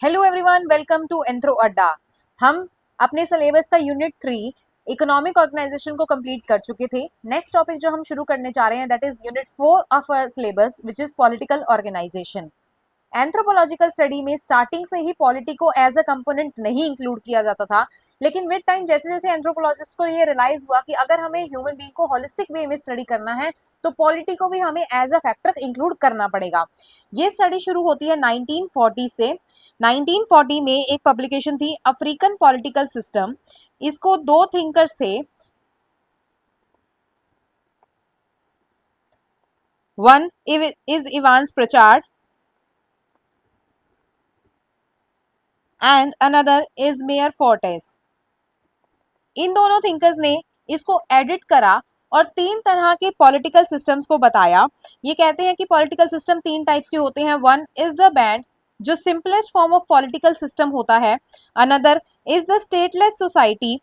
Hello everyone, welcome to anthro Adda. हम अपने syllabus का यूनिट 3 इकोनॉमिक ऑर्गेनाइजेशन को कंप्लीट कर चुके थे। नेक्स्ट टॉपिक जो हम शुरू करने जा रहे हैं that is unit 4 of our syllabus which is political organisation. Anthropological study में स्टार्टिंग से ही पॉलिटी को एज अ कंपोनेंट नहीं इंक्लूड किया जाता था, लेकिन विद टाइम जैसे जैसे एंथ्रोपोलॉजिस्ट को ये रियलाइज हुआ कि अगर हमें ह्यूमन बीइंग को होलिस्टिक वे में स्टडी करना है तो पॉलिटी को भी हमें एज अ फैक्टर इंक्लूड करना पड़ेगा। ये स्टडी शुरू होती है 1940 से। 1940 में एक पब्लिकेशन थी अफ्रीकन पॉलिटिकल सिस्टम। इसको दो थिंकर्स थे, one is Evans Pritchard and another is Meyer Fortes. इन दोनों थिंकर्स ने इसको एडिट करा और तीन तरह के पॉलिटिकल सिस्टम्स को बताया। ये कहते हैं कि पॉलिटिकल सिस्टम तीन टाइप्स के होते हैं। वन इज द बैंड, जो simplest form of political system होता है। Another is the stateless society,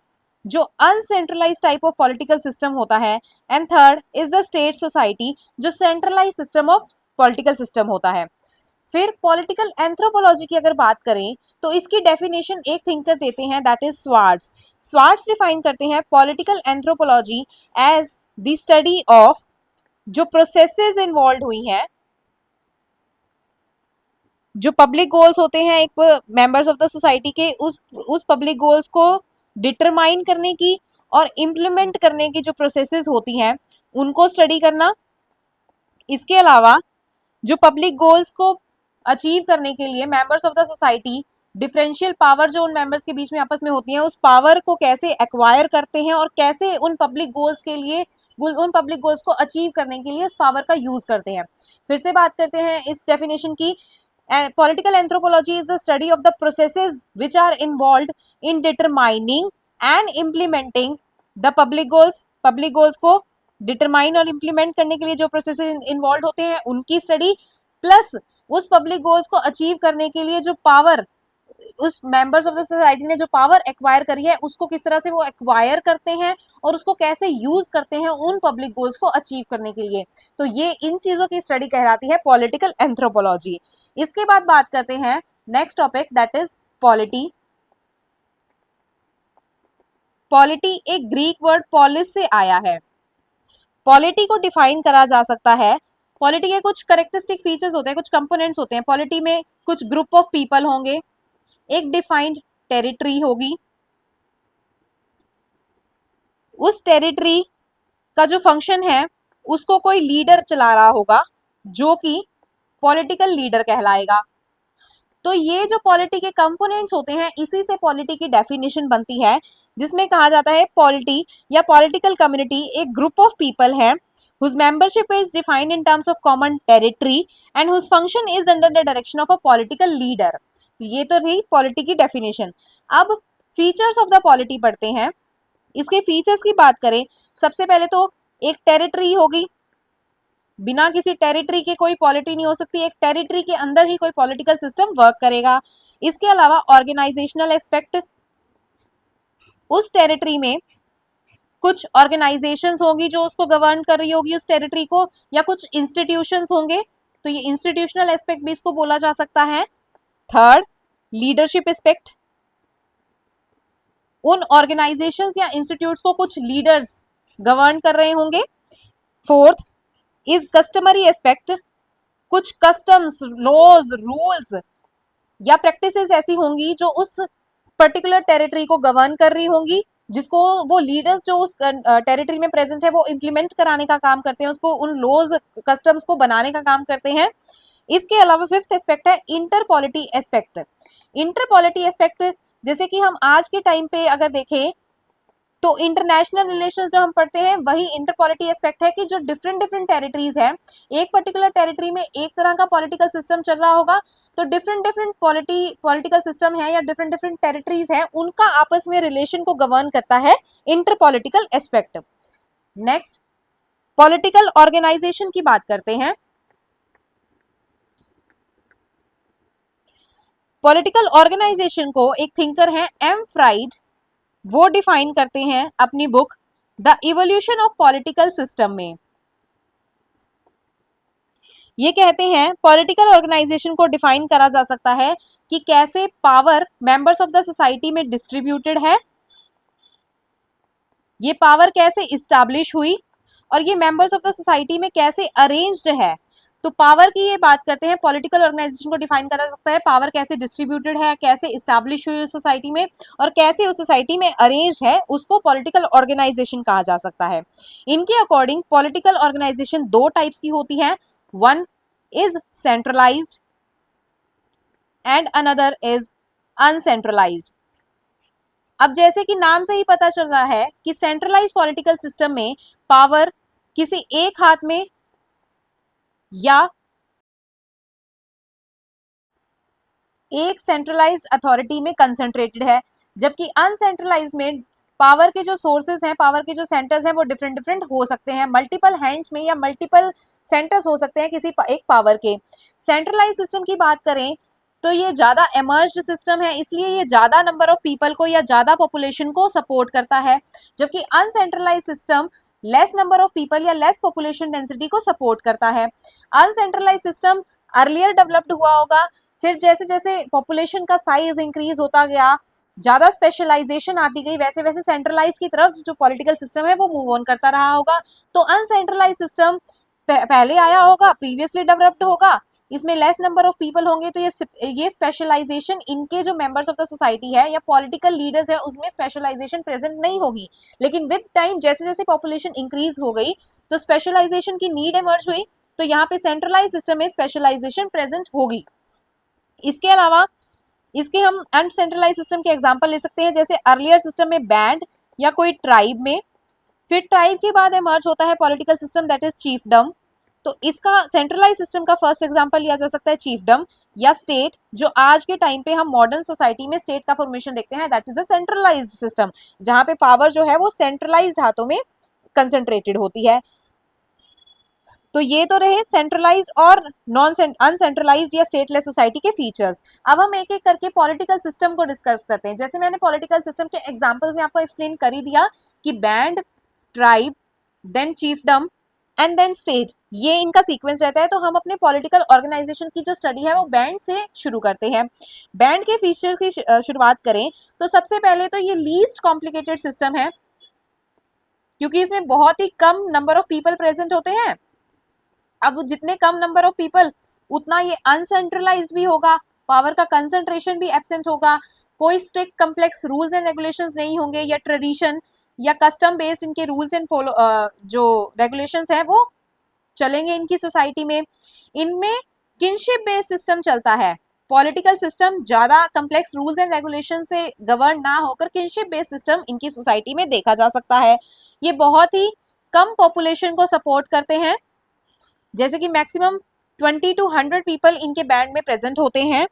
जो uncentralise type of political system होता है। And third is the state society, जो centralise system of political system होता है। फिर पॉलिटिकल एंथ्रोपोलॉजी की अगर बात करें तो इसकी डेफिनेशन एक थिंकर देते हैं that is Swartz. Swartz define करते हैं political anthropology as the study of जो प्रोसेसेस इन्वॉल्व हुई हैं, जो पब्लिक गोल्स होते हैं एक मेंबर्स ऑफ द सोसाइटी के, उस पब्लिक गोल्स को डिटरमाइन करने की और इम्प्लीमेंट करने की जो प्रोसेसेस होती हैं उनको स्टडी करना। इसके अलावा जो पब्लिक गोल्स को अचीव करने के लिए members of the society differential power जो उन मेंबर्स के बीच में आपस में होती है, उस पावर को कैसे एक्वायर करते हैं और कैसे उन पब्लिक गोल्स के लिए, उन पब्लिक गोल्स को अचीव करने के लिए उस पावर का यूज करते हैं। फिर से बात करते हैं इस डेफिनेशन की। Political anthropology is the study of the processes which are involved in determining and implementing the public goals. Public goals को डिटरमाइन और इम्प्लीमेंट करने के लिए जो प्रोसेसेस इन्वॉल्व होते हैं उनकी स्टडी, प्लस उस पब्लिक गोल्स को अचीव करने के लिए जो पावर उस मेंबर्स ऑफ द सोसाइटी ने जो पावर एक्वायर करी है उसको किस तरह से वो एक्वायर करते हैं और उसको कैसे यूज करते हैं उन पब्लिक गोल्स को अचीव करने के लिए। तो ये इन चीजों की स्टडी कहलाती है पॉलिटिकल एंथ्रोपोलॉजी। इसके बाद बात करते हैं next topic that is polity. Polity एक ग्रीक वर्ड पॉलिस से आया है। पॉलिटी को डिफाइन करा जा सकता है, पॉलिटी के कुछ करेक्टरिस्टिक फीचर्स होते हैं, कुछ कंपोनेंट्स होते हैं। पॉलिटी में कुछ ग्रुप ऑफ पीपल होंगे, एक डिफाइंड टेरिटरी होगी, उस टेरिटरी का जो फंक्शन है उसको कोई लीडर चला रहा होगा जो कि पॉलिटिकल लीडर कहलाएगा। तो ये जो पॉलिटी के कंपोनेंट्स होते हैं इसी से पॉलिटी की डेफिनेशन बनती है, जिसमें कहा जाता है पॉलिटी या पॉलिटिकल कम्युनिटी एक ग्रुप ऑफ पीपल है whose membership is defined in terms of common territory and whose function is under the direction of a political leader। तो ये तो रही पॉलिटी की डेफिनेशन। अब फीचर्स ऑफ द पॉलिटी पढ़ते हैं। इसके फीचर्स की बात करें, सबसे पहले तो एक टेरिटरी होगी, बिना किसी टेरिटरी के कोई पॉलिटी नहीं हो सकती, एक टेरिटरी के अंदर ही कोई पॉलिटिकल सिस्टम वर्क करेगा। इसके अलावा ऑर्गेनाइजेशनल एस्पेक्ट, उस टेरिटरी में कुछ ऑर्गेनाइजेशंस होंगी जो उसको गवर्न कर रही होगी उस टेरिटरी को, या कुछ इंस्टीट्यूशंस होंगे, तो ये इंस्टीट्यूशनल एस्पेक्ट भी इसको बोला जा सकता है। थर्ड, लीडरशिप एस्पेक्ट, उन ऑर्गेनाइजेशंस या इंस्टीट्यूट्स को कुछ लीडर्स गवर्न कर रहे होंगे। फोर्थ इज कस्टमरी एस्पेक्ट, कुछ कस्टम्स, लॉज, रूल्स या प्रैक्टिसेस ऐसी होंगी जो उस पर्टिकुलर टेरिटरी को गवर्न कर रही होंगी, जिसको वो लीडर्स जो उस टेरिटरी में प्रेजेंट है वो इंप्लीमेंट कराने का काम करते हैं, उसको उन लॉज कस्टम्स को बनाने का काम करते हैं। इसके अलावा फिफ्थ एस्पेक्ट है inter polity aspect. Inter polity aspect जैसे कि हम आज के टाइम पे अगर देखें तो इंटरनेशनल रिलेशंस जो हम पढ़ते हैं वही इंटर पॉलिटी एस्पेक्ट है कि जो डिफरेंट डिफरेंट टेरिटरीज हैं, एक पर्टिकुलर टेरिटरी में एक तरह का पॉलिटिकल सिस्टम चल रहा होगा, तो डिफरेंट डिफरेंट पॉलिटिकल सिस्टम है या डिफरेंट डिफरेंट टेरिटरीज हैं, उनका आपस में रिलेशन को गवर्न करता है inter political aspect. Next political organisation की बात करते हैं। पॉलिटिकल ऑर्गेनाइजेशन को एक थिंकर हैं एम फ्राइड, वो डिफाइन करते हैं अपनी book the evolution of political system में। ये कहते हैं पॉलिटिकल ऑर्गेनाइजेशन को डिफाइन करा जा सकता है कि कैसे power members of the society में डिस्ट्रीब्यूटेड है, ये पावर कैसे इस्टेब्लिश हुई, और ये मेंबर्स ऑफ द सोसाइटी में कैसे अरेंज्ड है। तो पावर की ये बात करते हैं, पॉलिटिकल ऑर्गेनाइजेशन को डिफाइन करा सकता है पावर कैसे डिस्ट्रीब्यूटेड है, कैसे इस्टेब्लिश हुई उस सोसाइटी में, और कैसे उस सोसाइटी में अरेंज्ड है, उसको पॉलिटिकल ऑर्गेनाइजेशन कहा जा सकता है। इनके अकॉर्डिंग पॉलिटिकल ऑर्गेनाइजेशन दो टाइप्स की होती है, one is centralised and another is uncentralised. अब जैसे कि नाम से ही पता चल रहा है कि सेंट्रलाइज पॉलिटिकल सिस्टम में पावर किसी एक हाथ में या एक सेंट्रलाइज्ड अथॉरिटी में कंसंट्रेटेड है, जबकि अनसेंट्रलाइज में पावर के जो सोर्सेज हैं, पावर के जो सेंटर्स हैं वो डिफरेंट डिफरेंट हो सकते हैं, मल्टीपल हैंड्स में या मल्टीपल सेंटर्स हो सकते हैं किसी एक पावर के। सेंट्रलाइज सिस्टम की बात करें तो ये ज़्यादा एमर्ज्ड सिस्टम है, इसलिए ये ज़्यादा नंबर ऑफ पीपल को या ज़्यादा पॉपुलेशन को सपोर्ट करता है, जबकि uncentralise system less number of people या लेस पॉपुलेशन डेंसिटी को सपोर्ट करता है। अनसेंट्रलाइज सिस्टम अर्लियर डेवलप्ड हुआ होगा, फिर जैसे जैसे पॉपुलेशन का साइज इंक्रीज होता गया, ज़्यादा स्पेशलाइजेशन आती गई, वैसे वैसे सेंट्रलाइज की तरफ जो पॉलिटिकल सिस्टम है वो मूव ऑन करता रहा होगा। तो अनसेंट्रलाइज सिस्टम पहले आया होगा, प्रीवियसली डेवलप्ड होगा, इसमें लेस नंबर ऑफ पीपल होंगे, तो ये स्पेशलाइजेशन इनके जो मेंबर्स ऑफ द सोसाइटी है या पॉलिटिकल लीडर्स है उसमें स्पेशलाइजेशन प्रेजेंट नहीं होगी। लेकिन विद टाइम जैसे जैसे पॉपुलेशन इंक्रीज हो गई तो स्पेशलाइजेशन की नीड इमर्ज हुई, तो यहाँ पे सेंट्रलाइज सिस्टम में स्पेशलाइजेशन प्रेजेंट होगी। इसके अलावा इसके हम अनसेंट्रलाइज सिस्टम के एग्जांपल ले सकते हैं, जैसे अर्लियर सिस्टम में बैंड या कोई ट्राइब में, फिर ट्राइब के बाद इमर्ज होता है पॉलिटिकल सिस्टम दैट इज चीफडम। तो इसका सेंट्रलाइज सिस्टम का फर्स्ट एग्जांपल लिया जा सकता है चीफडम या स्टेट, जो आज के टाइम पे हम मॉडर्न सोसाइटी में स्टेट का फॉर्मेशन देखते हैं, that is a centralised system, जहां पे पावर जो है वो सेंट्रलाइज्ड हाथों में कंसंट्रेटेड होती है। तो ये तो रहे सेंट्रलाइज्ड और नॉन अनसेंट्रलाइज्ड या स्टेटलेस सोसाइटी के फीचर्स। अब हम एक एक करके पॉलिटिकल सिस्टम को डिस्कस करते हैं। जैसे मैंने पॉलिटिकल सिस्टम के एग्जांपल्स में आपको एक्सप्लेन कर ही दिया कि band, tribe, then chiefdom and then state, ये इनका सीक्वेंस रहता है। तो हम अपने पॉलिटिकल ऑर्गेनाइजेशन की जो स्टडी है वो बैंड से शुरू करते हैं। बैंड के फीचर की शुरुआत करें तो सबसे पहले तो ये लीस्ट कॉम्प्लिकेटेड सिस्टम है, क्योंकि इसमें बहुत ही कम नंबर ऑफ पीपल प्रेजेंट होते हैं। अब जितने कम नंबर ऑफ पीपल उतना ये अनसेंट्रलाइज भी होगा, पावर का कंसंट्रेशन भी एब्सेंट होगा, कोई strict complex rules and regulations नहीं होंगे, या ट्रेडिशन या कस्टम बेस्ड इनके रूल्स एंड फॉलो जो रेगुलेशंस है वो चलेंगे इनकी सोसाइटी में। इनमें किनशिप बेस्ड सिस्टम चलता है, पॉलिटिकल सिस्टम ज्यादा कम्प्लेक्स रूल्स एंड रेगुलेशन से गवर्न ना होकर किनशिप बेस्ड सिस्टम इनकी सोसाइटी में देखा जा सकता है। ये बहुत ही कम पॉपुलेशन को सपोर्ट करते हैं, जैसे कि मैक्सिमम 20 to 100 पीपल इनके बैंड में प्रेजेंट होते हैं।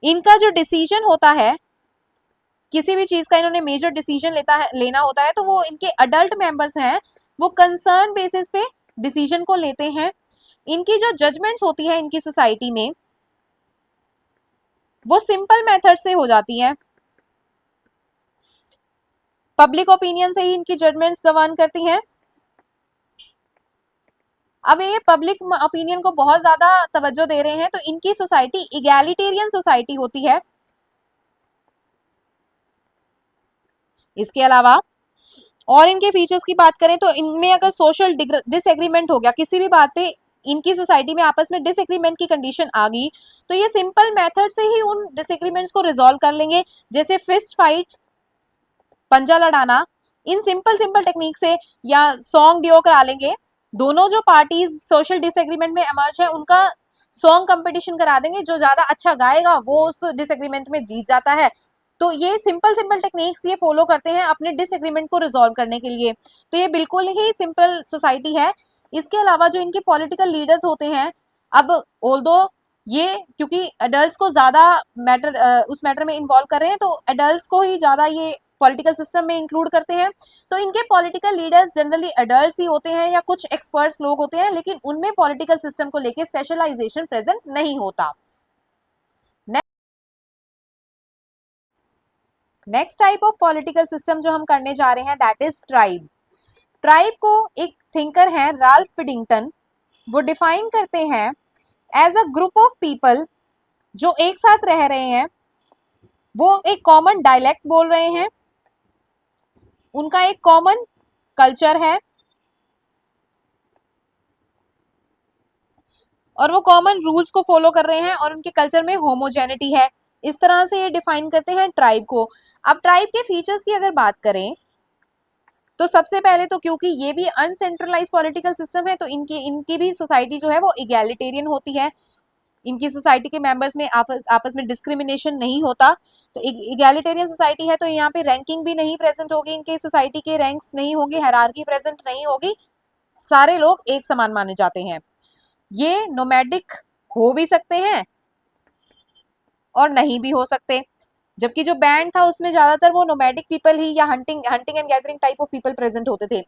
इनका जो डिसीजन होता है, किसी भी चीज का इन्होंने मेजर डिसीजन लेना होता है, तो वो इनके अडल्ट मेंबर्स हैं, वो कंसर्न बेसिस पे डिसीजन को लेते हैं। इनकी जो जजमेंट्स होती है इनकी सोसाइटी में वो सिंपल मेथड से हो जाती हैं, पब्लिक ओपिनियन से ही इनकी जजमेंट्स गवर्न करती हैं। अब ये पब्लिक ओपिनियन को बहुत ज्यादा तवज्जो दे रहे हैं, तो इनकी सोसाइटी इगैलिटेरियन सोसाइटी होती है। इसके अलावा और इनके फीचर्स की बात करें तो इनमें अगर सोशल डिसएग्रीमेंट हो गया किसी भी बात पे, इनकी सोसाइटी में आपस में डिसएग्रीमेंट की कंडीशन आ गई, तो ये सिंपल मेथड से ही उन डिसएग्रीमेंट्स को रिजॉल्व कर लेंगे, जैसे फिस्ट फाइट, पंजा लड़ाना, इन सिंपल सिंपल टेक्निक से, या सॉन्ग डियो करा लेंगे। दोनों जो पार्टीज सोशल डिसएग्रीमेंट में इमर्ज है उनका सॉन्ग कंपटीशन करा देंगे, जो ज्यादा अच्छा गाएगा वो उस डिसएग्रीमेंट में जीत जाता है। तो ये सिंपल सिंपल टेक्निक्स ये फॉलो करते हैं अपने डिसएग्रीमेंट को रिजॉल्व करने के लिए। तो ये बिल्कुल ही सिंपल सोसाइटी है। इसके अलावा जो इनके पॉलिटिकल लीडर्स होते हैं, अब ऑल्दो ये क्योंकि एडल्ट्स को ज्यादा उस मैटर में इन्वॉल्व कर रहे हैं, तो एडल्ट्स को ही ज्यादा ये पॉलिटिकल सिस्टम में इंक्लूड करते हैं। तो इनके पॉलिटिकल लीडर्स जनरली एडल्ट्स ही होते हैं या कुछ एक्सपर्ट्स लोग होते हैं, लेकिन उनमें पॉलिटिकल सिस्टम को लेके स्पेशलाइजेशन प्रेजेंट नहीं होता। Next type of political system जो हम करने जा रहे हैं दैट इज ट्राइब। ट्राइब को एक थिंकर हैं राल्फ पिडिंगटन, वो डिफाइन करते हैं as a group of people जो एक साथ रह रहे हैं, वो एक कॉमन डायलेक्ट बोल रहे हैं, उनका एक कॉमन कल्चर है और वो कॉमन रूल्स को फॉलो कर रहे हैं और उनके कल्चर में होमोजेनिटी है। इस तरह से ये डिफाइन करते हैं ट्राइब को। अब ट्राइब के फीचर्स की अगर बात करें तो सबसे पहले तो क्योंकि ये भी अनसेंट्रलाइज पॉलिटिकल सिस्टम है तो इनकी इनकी भी सोसाइटी जो है वो इगैलिटेरियन होती है। इनकी सोसाइटी के मेंबर्स में आपस में डिस्क्रिमिनेशन नहीं होता। तो इगैलिटेरियन सोसाइटी है तो यहाँ पे रैंकिंग भी नहीं प्रेजेंट होगी, इनके सोसाइटी के रैंक्स नहीं होंगे, हायरार्की प्रेजेंट नहीं होगी, सारे लोग एक समान माने जाते हैं। ये नोमैडिक हो भी सकते हैं और नहीं भी हो सकते, जबकि जो बैंड था उसमें ज्यादातर वो नोमैडिक पीपल ही या hunting and gathering type of people present होते थे।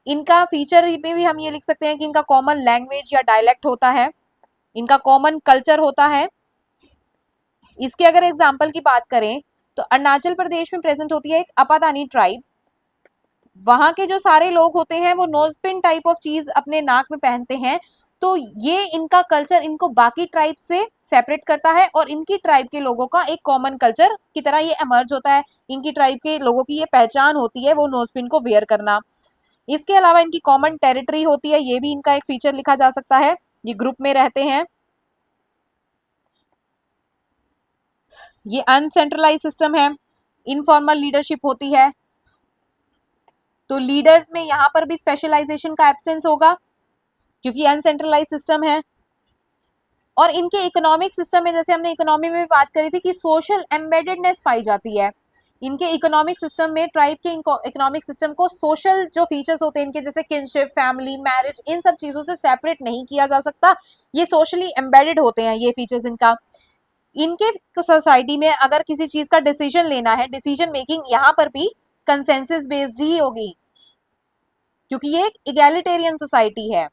इनका फीचर में भी हम ये लिख सकते हैं कि इनका कॉमन लैंग्वेज या डायलेक्ट होता है, इनका कॉमन कल्चर होता है। इसके अगर एग्जाम्पल की बात करें तो अरुणाचल प्रदेश में प्रेजेंट होती है एक अपातानी ट्राइब। वहां के जो सारे लोग होते हैं वो नोजपिन टाइप ऑफ चीज अपने नाक में पहनते हैं, तो ये इनका कल्चर इनको बाकी ट्राइब से सेपरेट करता है और इनकी ट्राइब के लोगों का एक कॉमन कल्चर की तरह ये एमर्ज होता है। इनकी ट्राइब के लोगों की ये पहचान होती है वो नोजपिन को वेयर करना। इसके अलावा इनकी कॉमन टेरिटरी होती है, ये भी इनका एक फीचर लिखा जा सकता है। ये ग्रुप में रहते हैं। ये अनसेंट्रलाइज सिस्टम है, इनफॉर्मल लीडरशिप होती है, तो लीडर्स में यहां पर भी स्पेशलाइजेशन का एब्सेंस होगा क्योंकि अनसेंट्रलाइज सिस्टम है। और इनके इकोनॉमिक सिस्टम में जैसे हमने इकोनॉमी में बात करी थी कि सोशल एम्बेडेडनेस पाई जाती है। इनके इकोनॉमिक सिस्टम में ट्राइब के इकोनॉमिक सिस्टम को सोशल जो फीचर्स होते हैं इनके जैसे किनशिप, फैमिली, मैरिज, इन सब चीजों से सेपरेट नहीं किया जा सकता। ये सोशली एम्बेडेड होते हैं ये फीचर्स इनका। इनके सोसाइटी में अगर किसी चीज का डिसीजन लेना है, डिसीजन मेकिंग यहाँ पर भी कंसेंसस बेस्ड ही होगी क्योंकि ये एक इगैलिटेरियन सोसाइटी है।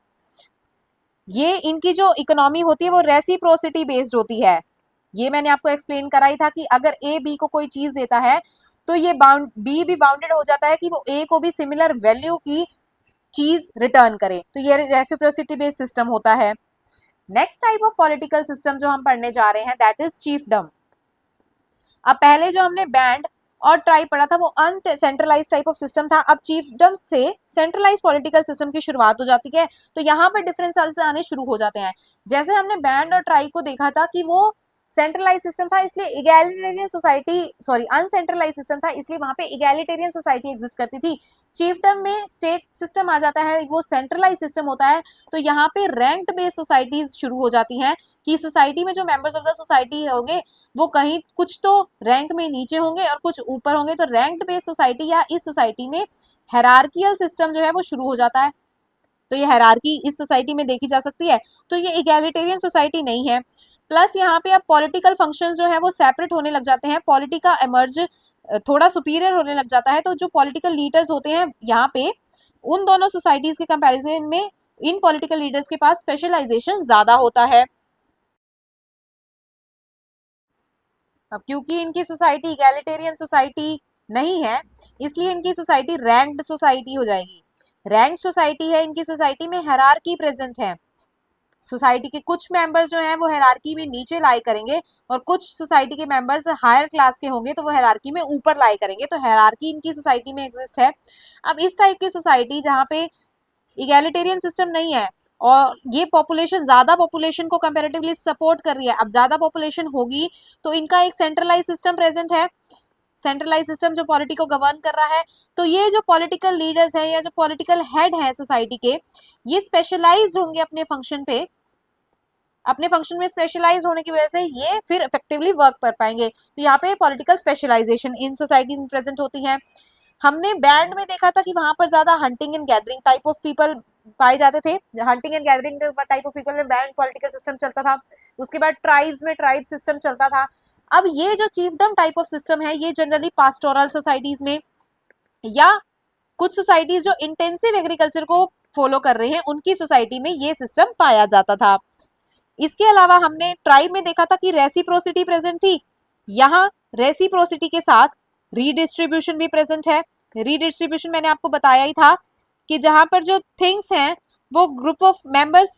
ये इनकी जो इकोनॉमी होती है वो रेसिप्रोसिटी बेस्ड होती है। ये मैंने आपको एक्सप्लेन करा ही था कि अगर ए बी को कोई चीज देता है तो ये बी भी बाउंडेड हो जाता है कि वो ए को भी सिमिलर वैल्यू की चीज रिटर्न करे, तो ये रेसिप्रोसिटी बेस्ड सिस्टम होता है। Next type of political system जो हम पढ़ने जा रहे हैं दैट इज चीफडम। अब पहले जो हमने बैंड और ट्राइब पढ़ा था वो अनसेंट्रलाइज टाइप ऑफ सिस्टम था। अब चीफडम से सेंट्रलाइज पॉलिटिकल सिस्टम की शुरुआत हो जाती है, तो यहाँ पर डिफरेंस आने शुरू हो जाते हैं। जैसे हमने बैंड और ट्राइब को देखा था कि वो सेंट्रलाइज सिस्टम था इसलिए इगैलिटेरियन सोसाइटी, सॉरी अनसेंट्रलाइज सिस्टम था इसलिए वहां पे इगैलिटेरियन सोसाइटी एग्जिस्ट करती थी। चीफडम में स्टेट सिस्टम आ जाता है, वो सेंट्रलाइज सिस्टम होता है, तो यहाँ पे रैंक्ड बेस्ड सोसाइटीज शुरू हो जाती हैं कि सोसाइटी में जो मेंबर्स ऑफ द सोसाइटी होंगे वो कहीं कुछ तो रैंक में नीचे होंगे और कुछ ऊपर होंगे। तो रैंक्ड बेस्ड सोसाइटी या इस सोसाइटी में हायरार्कियल सिस्टम जो है वो शुरू हो जाता है, तो ये हायरार्की इस सोसाइटी में देखी जा सकती है। तो ये इगैलिटेरियन सोसाइटी नहीं है। प्लस यहाँ पे अब पॉलिटिकल फंक्शंस जो है वो सेपरेट होने लग जाते हैं, पॉलिटिका एमर्ज थोड़ा सुपीरियर होने लग जाता है। तो जो पॉलिटिकल लीडर्स होते हैं यहाँ पे उन दोनों सोसाइटीज के कंपैरिजन में इन पॉलिटिकल लीडर्स के पास स्पेशलाइजेशन ज्यादा होता है। अब क्योंकि इनकी सोसाइटी इगैलिटेरियन सोसाइटी नहीं है इसलिए इनकी सोसाइटी रैंक्ड सोसाइटी हो जाएगी। रैंक सोसाइटी है, इनकी सोसाइटी में हायरार्की प्रेजेंट है। सोसाइटी के कुछ मेंबर्स जो हैं वो हायरार्की में नीचे लाई करेंगे और कुछ सोसाइटी के मेंबर्स हायर क्लास के होंगे तो वो हायरार्की में ऊपर लाई करेंगे, तो हायरार्की इनकी सोसाइटी में एग्जिस्ट है। अब इस टाइप की सोसाइटी जहाँ पे इगैलिटेरियन सिस्टम नहीं है और ये पॉपुलेशन ज्यादा पॉपुलेशन को कंपैरेटिवली सपोर्ट कर रही है, अब ज्यादा पॉपुलेशन होगी तो इनका एक सेंट्रलाइज सिस्टम प्रेजेंट है, सेंट्रलाइज सिस्टम जो पॉलिटी को गवर्न कर रहा है। तो ये जो पॉलिटिकल लीडर्स हैं या जो पॉलिटिकल हेड हैं सोसाइटी के, ये स्पेशलाइज्ड होंगे अपने फंक्शन पे, अपने फंक्शन में स्पेशलाइज होने की वजह से ये फिर इफेक्टिवली वर्क कर पाएंगे। तो यहाँ पे पॉलिटिकल स्पेशलाइजेशन इन सोसाइटीज में प्रेजेंट होती है। हमने बैंड में देखा था कि वहां पर ज्यादा hunting and gathering type of people पाए जाते थे। Hunting and gathering type of people में बैंड पॉलिटिकल सिस्टम चलता था। उसके बाद ट्राइब्स में ट्राइब सिस्टम चलता था। अब ये जो चीफडम टाइप ऑफ सिस्टम है ये जनरली पास्टोरल सोसाइटीज में या कुछ सोसाइटीज जो इंटेंसिव एग्रीकल्चर को फॉलो कर रहे हैं उनकी सोसाइटी में ये सिस्टम पाया जाता था। इसके अलावा हमने ट्राइब में देखा था कि रेसिप्रोसिटी प्रेजेंट थी, यहाँ रेसिप्रोसिटी के साथ रीडिस्ट्रीब्यूशन भी प्रेजेंट है। रीडिस्ट्रीब्यूशन मैंने आपको बताया ही था कि जहां पर जो थिंग्स हैं वो group of members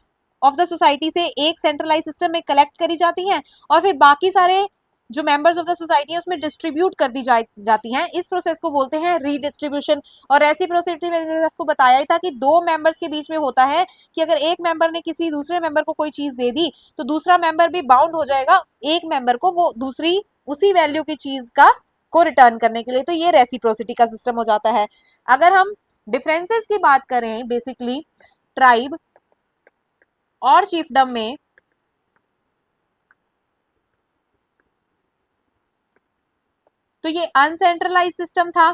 of the society से एक सेंट्रलाइज सिस्टम में कलेक्ट करी जाती हैं और फिर बाकी सारे जो मेंबर्स ऑफ द सोसाइटी है उसमें डिस्ट्रीब्यूट कर दी जाती हैं। इस प्रोसेस को बोलते हैं रीडिस्ट्रीब्यूशन। और रेसिप्रोसिटी मैंने आपको बताया ही था कि दो मेंबर्स के बीच में होता है कि अगर एक मेंबर ने किसी दूसरे मेंबर को कोई चीज दे दी तो दूसरा मेंबर भी बाउंड हो जाएगा एक मेंबर को वो दूसरी उसी वैल्यू की चीज को रिटर्न करने के लिए। तो ये रेसिप्रोसिटी का सिस्टम हो जाता है। अगर हम डिफरेंसेस की बात करें बेसिकली ट्राइब और चीफडम में, तो ये अनसेंट्रलाइज सिस्टम था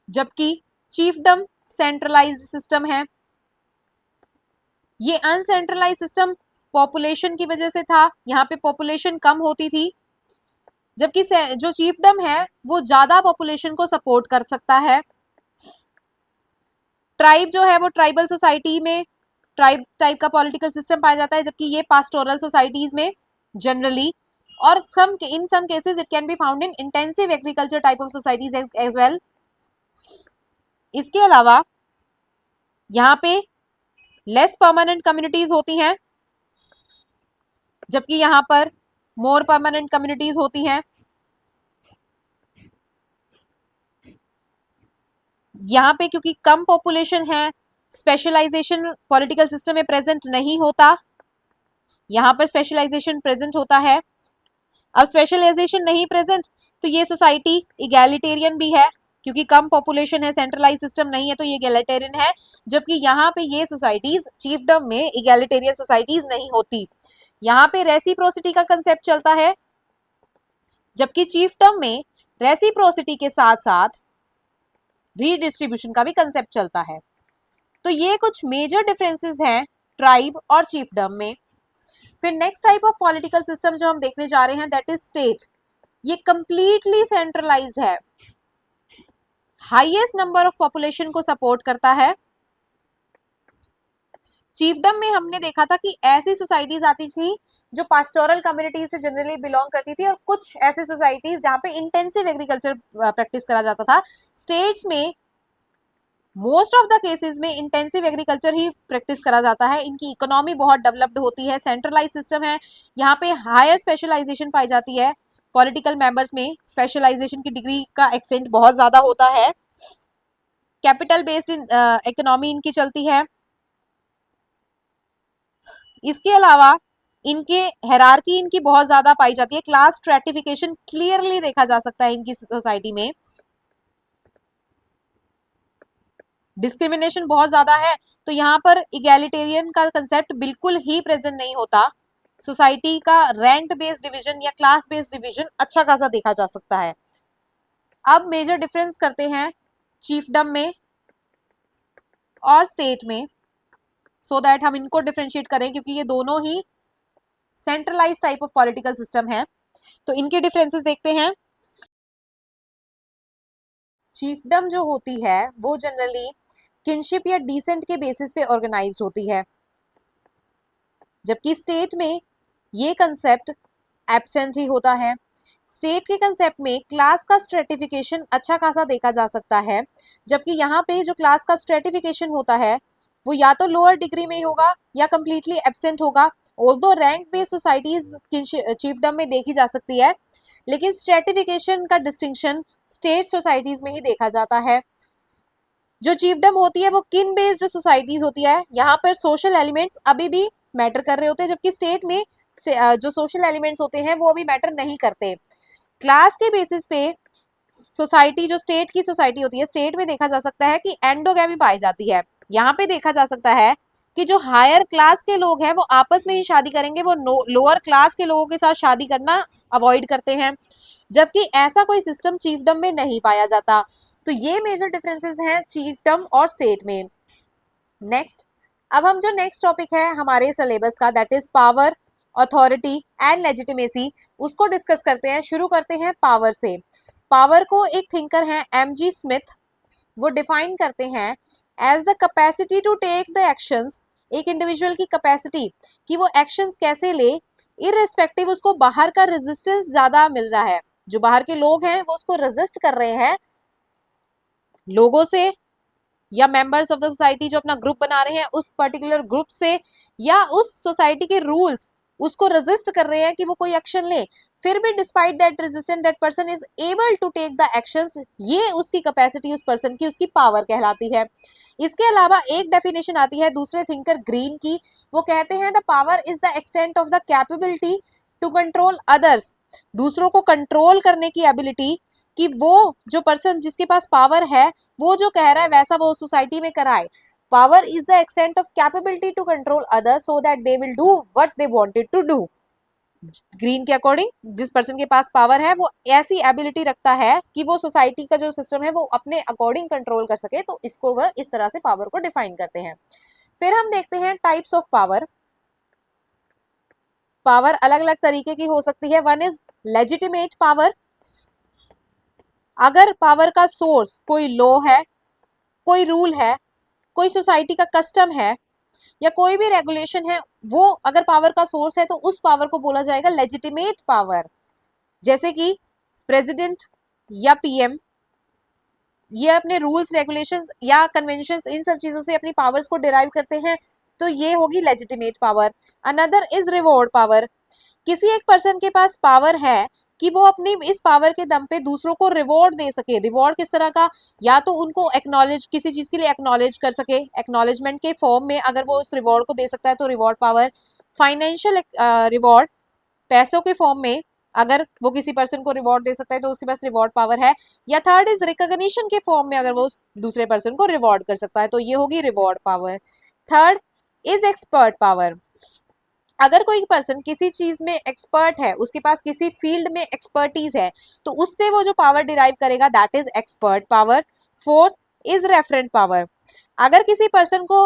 जबकि चीफडम सेंट्रलाइज्ड सिस्टम है। ये अनसेंट्रलाइज सिस्टम पॉपुलेशन की वजह से था, यहाँ पे पॉपुलेशन कम होती थी, जबकि जो चीफडम है वो ज्यादा पॉपुलेशन को सपोर्ट कर सकता है। ट्राइब जो है वो ट्राइबल सोसाइटी में ट्राइब टाइप का पॉलिटिकल सिस्टम पाया जाता है, जबकि ये पास्टोरल सोसाइटीज में जनरली, और in some cases it can be found in intensive agriculture type of societies as well. इसके अलावा यहाँ पे लेस परमानेंट कम्युनिटीज होती हैं जबकि यहाँ पर मोर परमानेंट कम्युनिटीज होती हैं। यहाँ पे क्योंकि कम पॉपुलेशन है, स्पेशलाइजेशन पॉलिटिकल सिस्टम में प्रेजेंट नहीं होता, यहाँ पर स्पेशलाइजेशन प्रेजेंट होता है। अब स्पेशलाइजेशन नहीं प्रेजेंट तो ये सोसाइटी इगैलिटेरियन भी है, क्योंकि कम पॉपुलेशन है, सेंट्रलाइज सिस्टम नहीं है, तो ये इगैलिटेरियन है। जबकि यहाँ पे ये सोसाइटीज चीफडम में इगैलिटेरियन सोसाइटीज नहीं होती। यहाँ पे रेसिप्रोसिटी का कंसेप्ट चलता है, जबकि चीफडम में रेसिप्रोसिटी के साथ साथ रीडिस्ट्रीब्यूशन का भी कंसेप्ट चलता है। तो ये कुछ मेजर डिफरेंसेस हैं ट्राइब और चीफडम में। फिर next type of political system जो हम देखने जा रहे हैं दैट इज स्टेट। ये कंप्लीटली सेंट्रलाइज्ड है, हाईएस्ट नंबर ऑफ पॉपुलेशन को सपोर्ट करता है। चीफडम में हमने देखा था कि ऐसी सोसाइटीज आती थी जो पास्टोरल कम्युनिटी से जनरली बिलोंग करती थी, और कुछ ऐसे सोसाइटीज जहां पे इंटेंसिव एग्रीकल्चर प्रैक्टिस करा जाता था। स्टेट्स में मोस्ट ऑफ द केसेस में इंटेंसिव एग्रीकल्चर ही प्रैक्टिस करा जाता है। इनकी इकोनॉमी बहुत डेवलप्ड होती है, सेंट्रलाइज सिस्टम है, यहाँ पे हायर स्पेशलाइजेशन पाई जाती है। पॉलिटिकल मेंबर्स में स्पेशलाइजेशन की डिग्री का एक्सटेंट बहुत ज्यादा होता है। कैपिटल बेस्ड इकोनॉमी इनकी चलती है। इसके अलावा इनके हायरार्की इनकी बहुत ज्यादा पाई जाती है। क्लास स्ट्रैटिफिकेशन क्लियरली देखा जा सकता है इनकी सोसाइटी में। डिस्क्रिमिनेशन बहुत ज्यादा है, तो यहाँ पर इगैलिटेरियन का कंसेप्ट बिल्कुल ही प्रेजेंट नहीं होता। सोसाइटी का रैंक बेस्ड डिवीजन या क्लास बेस्ड डिवीजन अच्छा खासा देखा जा सकता है। अब मेजर डिफरेंस करते हैं चीफडम में और स्टेट में, सो दैट हम इनको डिफरेंशिएट करें, क्योंकि ये दोनों ही centralise type of political system है। तो इनके डिफरेंसेस देखते हैं। चीफडम जो होती है वो जनरली किनशिप या डिसेंट के बेसिस पे ऑर्गेनाइज्ड होती है, जबकि स्टेट में ये कंसेप्ट एब्सेंट ही होता है। स्टेट के कंसेप्ट में क्लास का स्ट्रेटिफिकेशन अच्छा खासा देखा जा सकता है, जबकि यहाँ पे जो क्लास का स्ट्रेटिफिकेशन होता है वो या तो लोअर डिग्री में होगा या कंप्लीटली एब्सेंट होगा। ऑल्दो रैंक बेस्ड सोसाइटीज चीफडम में देखी जा सकती है, लेकिन स्ट्रेटिफिकेशन का डिस्टिंक्शन स्टेट सोसाइटीज में ही देखा जाता है। जो चीफडम होती है वो किन बेस्ड सोसाइटीज होती है, यहाँ पर सोशल एलिमेंट्स अभी भी मैटर कर रहे होते हैं, जबकि स्टेट में जो सोशल एलिमेंट्स होते हैं वो अभी मैटर नहीं करते। क्लास के बेसिस पे सोसाइटी जो स्टेट की सोसाइटी होती है, स्टेट में देखा जा सकता है कि एंडोगैमी पाई जाती है। यहाँ पे देखा जा सकता है कि जो हायर क्लास के लोग हैं वो आपस में ही शादी करेंगे, वो लोअर क्लास के लोगों के साथ शादी करना अवॉइड करते हैं, जबकि ऐसा कोई सिस्टम चीफडम में नहीं पाया जाता। तो ये मेजर डिफरेंसेस हैं चीफडम और स्टेट में। नेक्स्ट, अब हम जो नेक्स्ट टॉपिक है हमारे सिलेबस का that is power, authority and legitimacy, उसको डिस्कस करते हैं। शुरू करते हैं पावर से। पावर को एक थिंकर हैं एम.जी. स्मिथ, वो डिफाइन करते हैं as the capacity to take the actions, एक इंडिविजुअल की कैपेसिटी कि वो एक्शंस कैसे ले, इररिस्पेक्टिव उसको बाहर का रेजिस्टेंस ज्यादा मिल रहा है, जो बाहर के लोग हैं वो उसको रेजिस्ट कर रहे हैं, लोगों से या मेंबर्स ऑफ द सोसाइटी जो अपना ग्रुप बना रहे हैं उस पर्टिकुलर ग्रुप से या उस सोसाइटी के रूल्स उसको रेजिस्ट कर रहे हैं कि वो कोई एक्शन ले, फिर भी despite that resistance that person is able to take the actions, ये उसकी कैपेसिटी उस पर्सन की, उसकी पावर कहलाती है। इसके अलावा एक डेफिनेशन आती है दूसरे थिंकर ग्रीन की, वो कहते हैं the power is the extent of the capability to control others, दूसरों को कंट्रोल करने की एबिलिटी, कि वो जो पर्सन जिसके पास पावर है वो जो कह रहा है वैसा वो सोसाइटी में कराए। Power is the extent of capability to control others so that they will do what they wanted to do. Green के अकॉर्डिंग जिस पर्सन के पास पावर है वो ऐसी एबिलिटी रखता है कि वो सोसाइटी का जो सिस्टम है वो अपने अकॉर्डिंग कंट्रोल कर सके, तो इसको वह इस तरह से पावर को डिफाइन करते हैं। फिर हम देखते हैं टाइप्स ऑफ पावर। पावर अलग अलग तरीके की हो सकती है। वन इज लेजिटिमेट पावर, अगर पावर का सोर्स कोई लॉ है, कोई रूल है, कोई सोसाइटी का कस्टम है या कोई भी रेगुलेशन है, वो अगर पावर का सोर्स है तो उस पावर को बोला जाएगा लेजिटिमेट पावर। जैसे कि प्रेसिडेंट या पीएम ये अपने रूल्स रेगुलेशंस या कन्वेंशंस इन सब चीजों से अपनी पावर्स को डिराइव करते हैं, तो ये होगी legitimate power. Another is reward power, किसी एक पर्सन के पास पावर है कि वो अपनी इस पावर के दम पे दूसरों को रिवॉर्ड दे सके। रिवॉर्ड किस तरह का, या तो उनको एक्नॉलेज, किसी चीज के लिए एक्नॉलेज कर सके, एक्नॉलेजमेंट के फॉर्म में अगर वो उस रिवॉर्ड को दे सकता है तो रिवॉर्ड पावर। फाइनेंशियल रिवॉर्ड, पैसों के फॉर्म में अगर वो किसी पर्सन को रिवॉर्ड दे सकता है तो उसके पास रिवॉर्ड पावर है। या थर्ड इज रिकॉग्निशन के फॉर्म में अगर वो उस दूसरे पर्सन को रिवॉर्ड कर सकता है तो ये होगी reward power. Third is expert power, अगर कोई पर्सन किसी चीज में एक्सपर्ट है, उसके पास किसी फील्ड में एक्सपर्टीज है, तो उससे वो जो पावर डिराइव करेगा that is expert power. Fourth is referent power, अगर किसी पर्सन को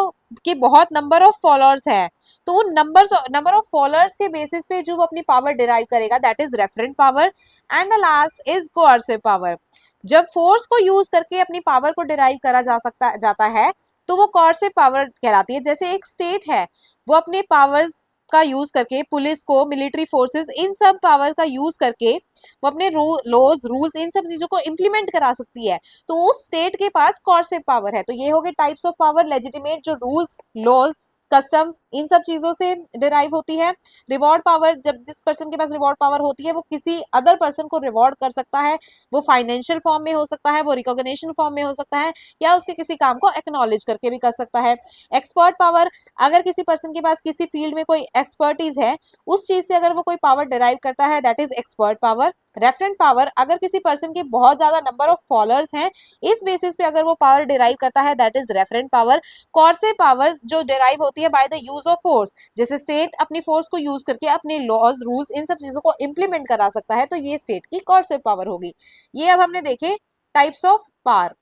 के बहुत नंबर ऑफ फॉलोअर्स है तो उन नंबर ऑफ फॉलोअर्स के बेसिस पे जो वो अपनी पावर डिराइव करेगा that is referent power. And the last is coercive power, जब फोर्स को यूज करके अपनी पावर को डिराइव करा जाता है तो वो कोअर्सिव पावर कहलाती है। जैसे एक स्टेट है वो अपने पावर्स का यूज करके पुलिस को, मिलिट्री फोर्सेस, इन सब पावर का यूज करके वो अपने लॉज रूल्स इन सब चीजों को इंप्लीमेंट करा सकती है, तो उस स्टेट के पास कोअर्सिव पावर है। तो ये हो गए टाइप्स ऑफ पावर। लेजिटिमेट जो रूल्स, लॉज, कस्टम्स इन सब चीजों से डिराइव होती है। रिवॉर्ड पावर, जब जिस पर्सन के पास रिवॉर्ड पावर होती है वो किसी अदर पर्सन को रिवॉर्ड कर सकता है, वो फाइनेंशियल फॉर्म में हो सकता है, वो रिकॉग्निशन फॉर्म में हो सकता है, या उसके किसी काम को एक्नॉलेज करके भी कर सकता है। एक्सपर्ट पावर, अगर किसी पर्सन के पास किसी फील्ड में कोई एक्सपर्टीज है, उस चीज से अगर वो कोई पावर डिराइव करता है that is expert power. Referent power, अगर किसी पर्सन के बहुत ज्यादा नंबर ऑफ फॉलोअर्स हैं, इस बेसिस पे अगर वो पावर डिराइव करता है that is referent power. Coercive powers जो डिराइव होती है by the use of force, जैसे स्टेट अपनी फोर्स को यूज करके अपने लॉज, रूल्स, इन सब चीजों को इंप्लीमेंट करा सकता है, तो ये स्टेट की कोअर्सिव पावर होगी। ये अब हमने देखे टाइप्स ऑफ पावर।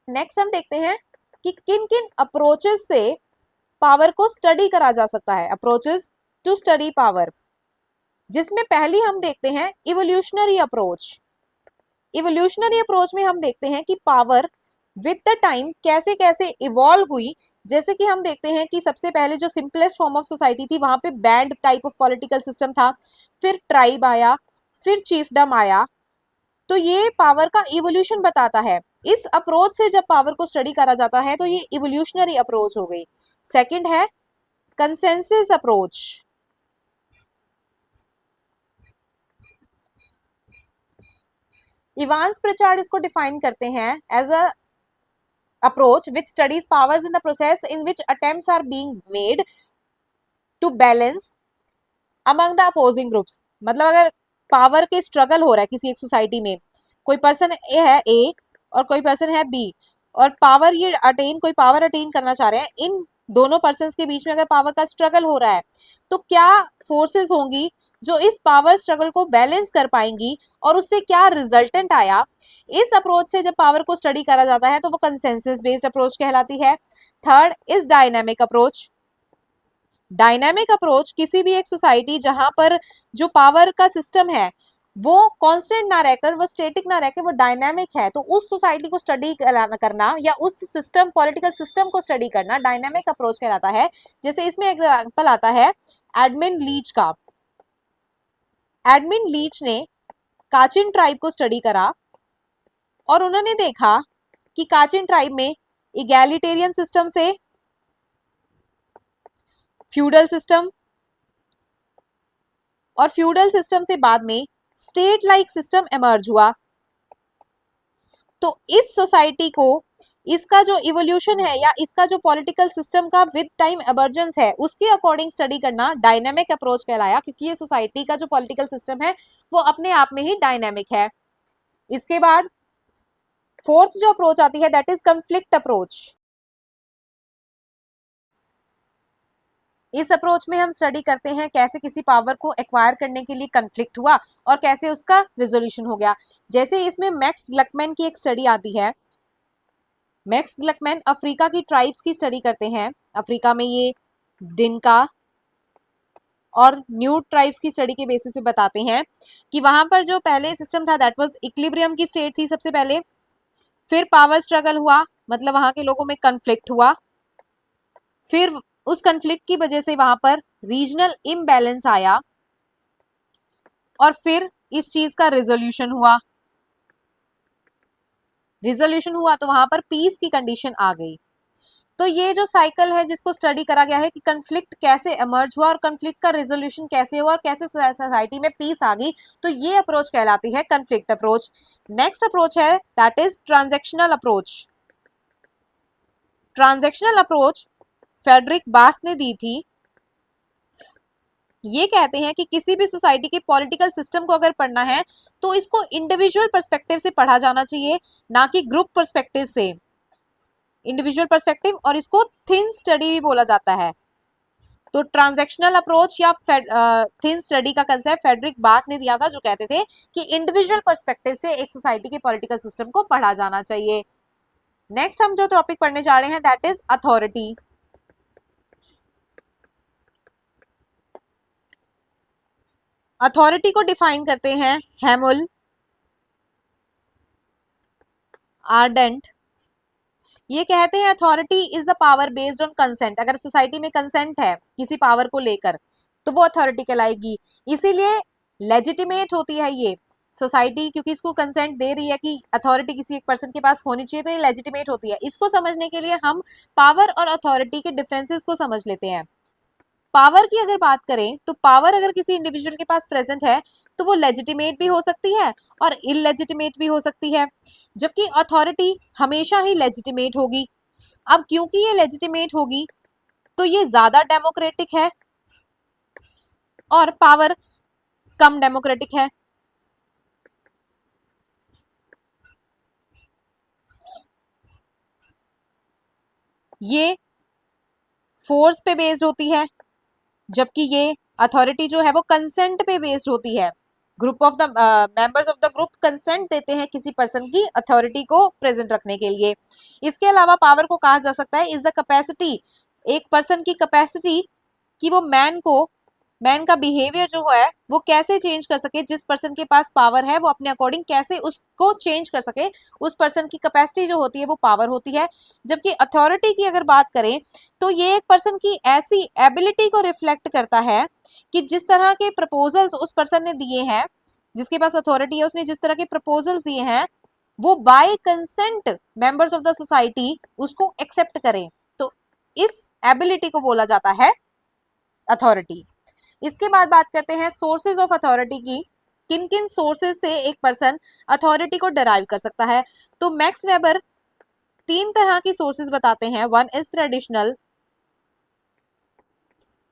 नेक्स्ट हम देखते हैं कि किन किन अप्रोचेस से पावर को स्टडी करा जा सकता है। अप्रोचेस टू स्टडी पावर, जिसमें पहली हम देखते हैं इवोल्यूशनरी अप्रोच। इवोल्यूशनरी अप्रोच में हम देखते हैं कि पावर विद द टाइम कैसे कैसे इवॉल्व हुई। जैसे कि हम देखते हैं कि सबसे पहले जो सिंपलेस्ट फॉर्म ऑफ सोसाइटी थी वहां पे band type of political system था, फिर ट्राइब आया, फिर चीफडम आया, तो ये पावर का इवोल्यूशन बताता है। इस अप्रोच से जब पावर को स्टडी करा जाता है तो ये इवोल्यूशनरी अप्रोच हो गई। सेकंड है कंसेंसस अप्रोच। इवांस प्रिचार्ड इसको डिफाइन करते हैं as a approach which studies powers in the process in which attempts are being made to balance among the opposing groups। मतलब अगर पावर के स्ट्रगल हो रहा है किसी एक सोसाइटी में, कोई पर्सन ए है ए और कोई पर्सन है बी, और पावर ये कोई पावर अटेन करना चाह रहे हैं, इन दोनों पर्सन के बीच में अगर पावर का स्ट्रगल हो रहा है तो क्या फोर्सेस होंगी जो इस पावर स्ट्रगल को बैलेंस कर पाएंगी और उससे क्या रिजल्टेंट आया। इस अप्रोच से जब पावर को स्टडी करा जाता है तो वो कंसेंसस बेस्ड अप्रोच कहलाती है। Third is dynamic approach. Dynamic approach किसी भी एक सोसाइटी जहां पर जो पावर का सिस्टम है वो कांस्टेंट ना रहकर, वो स्टैटिक ना रहकर, वो डायनामिक है, तो उस सोसाइटी को स्टडी करना या उस सिस्टम, पॉलिटिकल सिस्टम को स्टडी करना डायनामिक अप्रोच कहलाता है। जैसे इसमें एग्जांपल आता है एडमिन लीच का। एडमिन लीच ने काचिन ट्राइब को स्टडी करा और उन्होंने देखा कि काचिन ट्राइब में इगैलिटेरियन सिस्टम से फ्यूडल सिस्टम, और फ्यूडल सिस्टम से बाद में स्टेट लाइक सिस्टम इमर्ज हुआ। तो इस सोसाइटी को इसका जो इवोल्यूशन है या इसका जो पॉलिटिकल सिस्टम का विद टाइम एमर्जेंस है उसके अकॉर्डिंग स्टडी करना डायनेमिक अप्रोच कहलाया, क्योंकि ये सोसाइटी का जो पॉलिटिकल सिस्टम है वो अपने आप में ही डायनेमिक है। इसके बाद फोर्थ जो अप्रोच आती है दैट इज कंफ्लिक्ट अप्रोच। इस अप्रोच में हम स्टडी करते हैं कैसे किसी पावर को एक्वायर करने के लिए कंफ्लिक्ट हुआ और कैसे उसका रिजोल्यूशन हो गया। जैसे इसमें मैक्स ग्लकमैन की एक स्टडी आती है। मैक्स ग्लकमैन अफ्रीका की ट्राइब्स की स्टडी करते हैं। अफ्रीका में ये डिनका और न्यू ट्राइब्स की स्टडी के बेसिस पे बताते हैं कि वहां पर जो पहले सिस्टम था दैट वाज इक्विलिब्रियम की स्टेट थी सबसे पहले, फिर पावर स्ट्रगल हुआ, मतलब वहां के लोगों में कन्फ्लिक्ट हुआ, फिर उस कन्फ्लिक्ट की वजह से वहां पर रीजनल इम्बैलेंस आया और फिर इस चीज का रिजोल्यूशन हुआ। रिजोल्यूशन हुआ तो वहां पर पीस की कंडीशन आ गई। तो ये जो साइकिल है जिसको स्टडी करा गया है कि कन्फ्लिक्ट कैसे इमर्ज हुआ और कन्फ्लिक्ट का रिजोल्यूशन कैसे हुआ और कैसे सोसाइटी में पीस आ गई, तो ये अप्रोच कहलाती है कन्फ्लिक्ट अप्रोच। नेक्स्ट अप्रोच है that is transactional approach. Transactional approach Fredrik Barth ने दी थी। ये कहते हैं कि किसी भी सोसाइटी के पॉलिटिकल सिस्टम को अगर पढ़ना है तो इसको इंडिविजुअल पर्सपेक्टिव से पढ़ा जाना चाहिए, ना कि ग्रुप पर्सपेक्टिव से। इंडिविजुअल पर्सपेक्टिव, और इसको थिन स्टडी भी बोला जाता है। तो ट्रांजैक्शनल अप्रोच या थिन स्टडी का कंसेप्ट फ्रेडरिक बार्थ ने दिया था, जो कहते थे कि इंडिविजुअल पर्सपेक्टिव से एक सोसाइटी के पॉलिटिकल सिस्टम को पढ़ा जाना चाहिए। नेक्स्ट हम जो टॉपिक पढ़ने जा रहे हैं दैट इज अथॉरिटी। अथॉरिटी को डिफाइन करते हैं हैमुल, आर्डेंट। ये कहते हैं authority is the power based on consent. अगर सोसाइटी में कंसेंट है किसी पावर को लेकर तो वो अथॉरिटी कहलाएगी। इसीलिए लेजिटिमेट होती है ये सोसाइटी, क्योंकि इसको कंसेंट दे रही है कि अथॉरिटी किसी एक पर्सन के पास होनी चाहिए, तो ये लेजिटिमेट होती है। इसको समझने के लिए हम पावर और अथॉरिटी के डिफरेंसेस को समझ लेते हैं। पावर की अगर बात करें तो पावर अगर किसी इंडिविजुअल के पास प्रेजेंट है तो वो लेजिटिमेट भी हो सकती है और इलेजिटिमेट भी हो सकती है, जबकि अथॉरिटी हमेशा ही लेजिटिमेट होगी। अब क्योंकि ये लेजिटिमेट होगी तो ये ज्यादा डेमोक्रेटिक है और पावर कम डेमोक्रेटिक है। ये फोर्स पे बेस्ड होती है, जबकि ये अथॉरिटी जो है वो कंसेंट पे बेस्ड होती है। Group of the members of the group consent देते हैं किसी पर्सन की अथॉरिटी को प्रेजेंट रखने के लिए। इसके अलावा पावर को कहा जा सकता है इज द कैपेसिटी, एक पर्सन की कैपेसिटी कि वो मैन का बिहेवियर जो है वो कैसे चेंज कर सके। जिस पर्सन के पास पावर है वो अपने अकॉर्डिंग कैसे उसको चेंज कर सके, उस पर्सन की कैपेसिटी जो होती है वो पावर होती है। जबकि अथॉरिटी की अगर बात करें तो ये एक पर्सन की ऐसी एबिलिटी को रिफ्लेक्ट करता है कि जिस तरह के प्रपोजल्स उस पर्सन ने दिए हैं, जिसके पास अथॉरिटी है उसने जिस तरह के प्रपोजल्स दिए हैं वो bye consent members of the society उसको एक्सेप्ट करें। तो इस एबिलिटी को बोला जाता है अथॉरिटी। इसके बाद बात करते हैं सोर्सेज ऑफ अथॉरिटी की। किन किन सोर्सेज से एक पर्सन अथॉरिटी को डराइव कर सकता है। तो मैक्स वेबर 3 तरह की सोर्सेज बताते हैं। वन इज ट्रेडिशनल,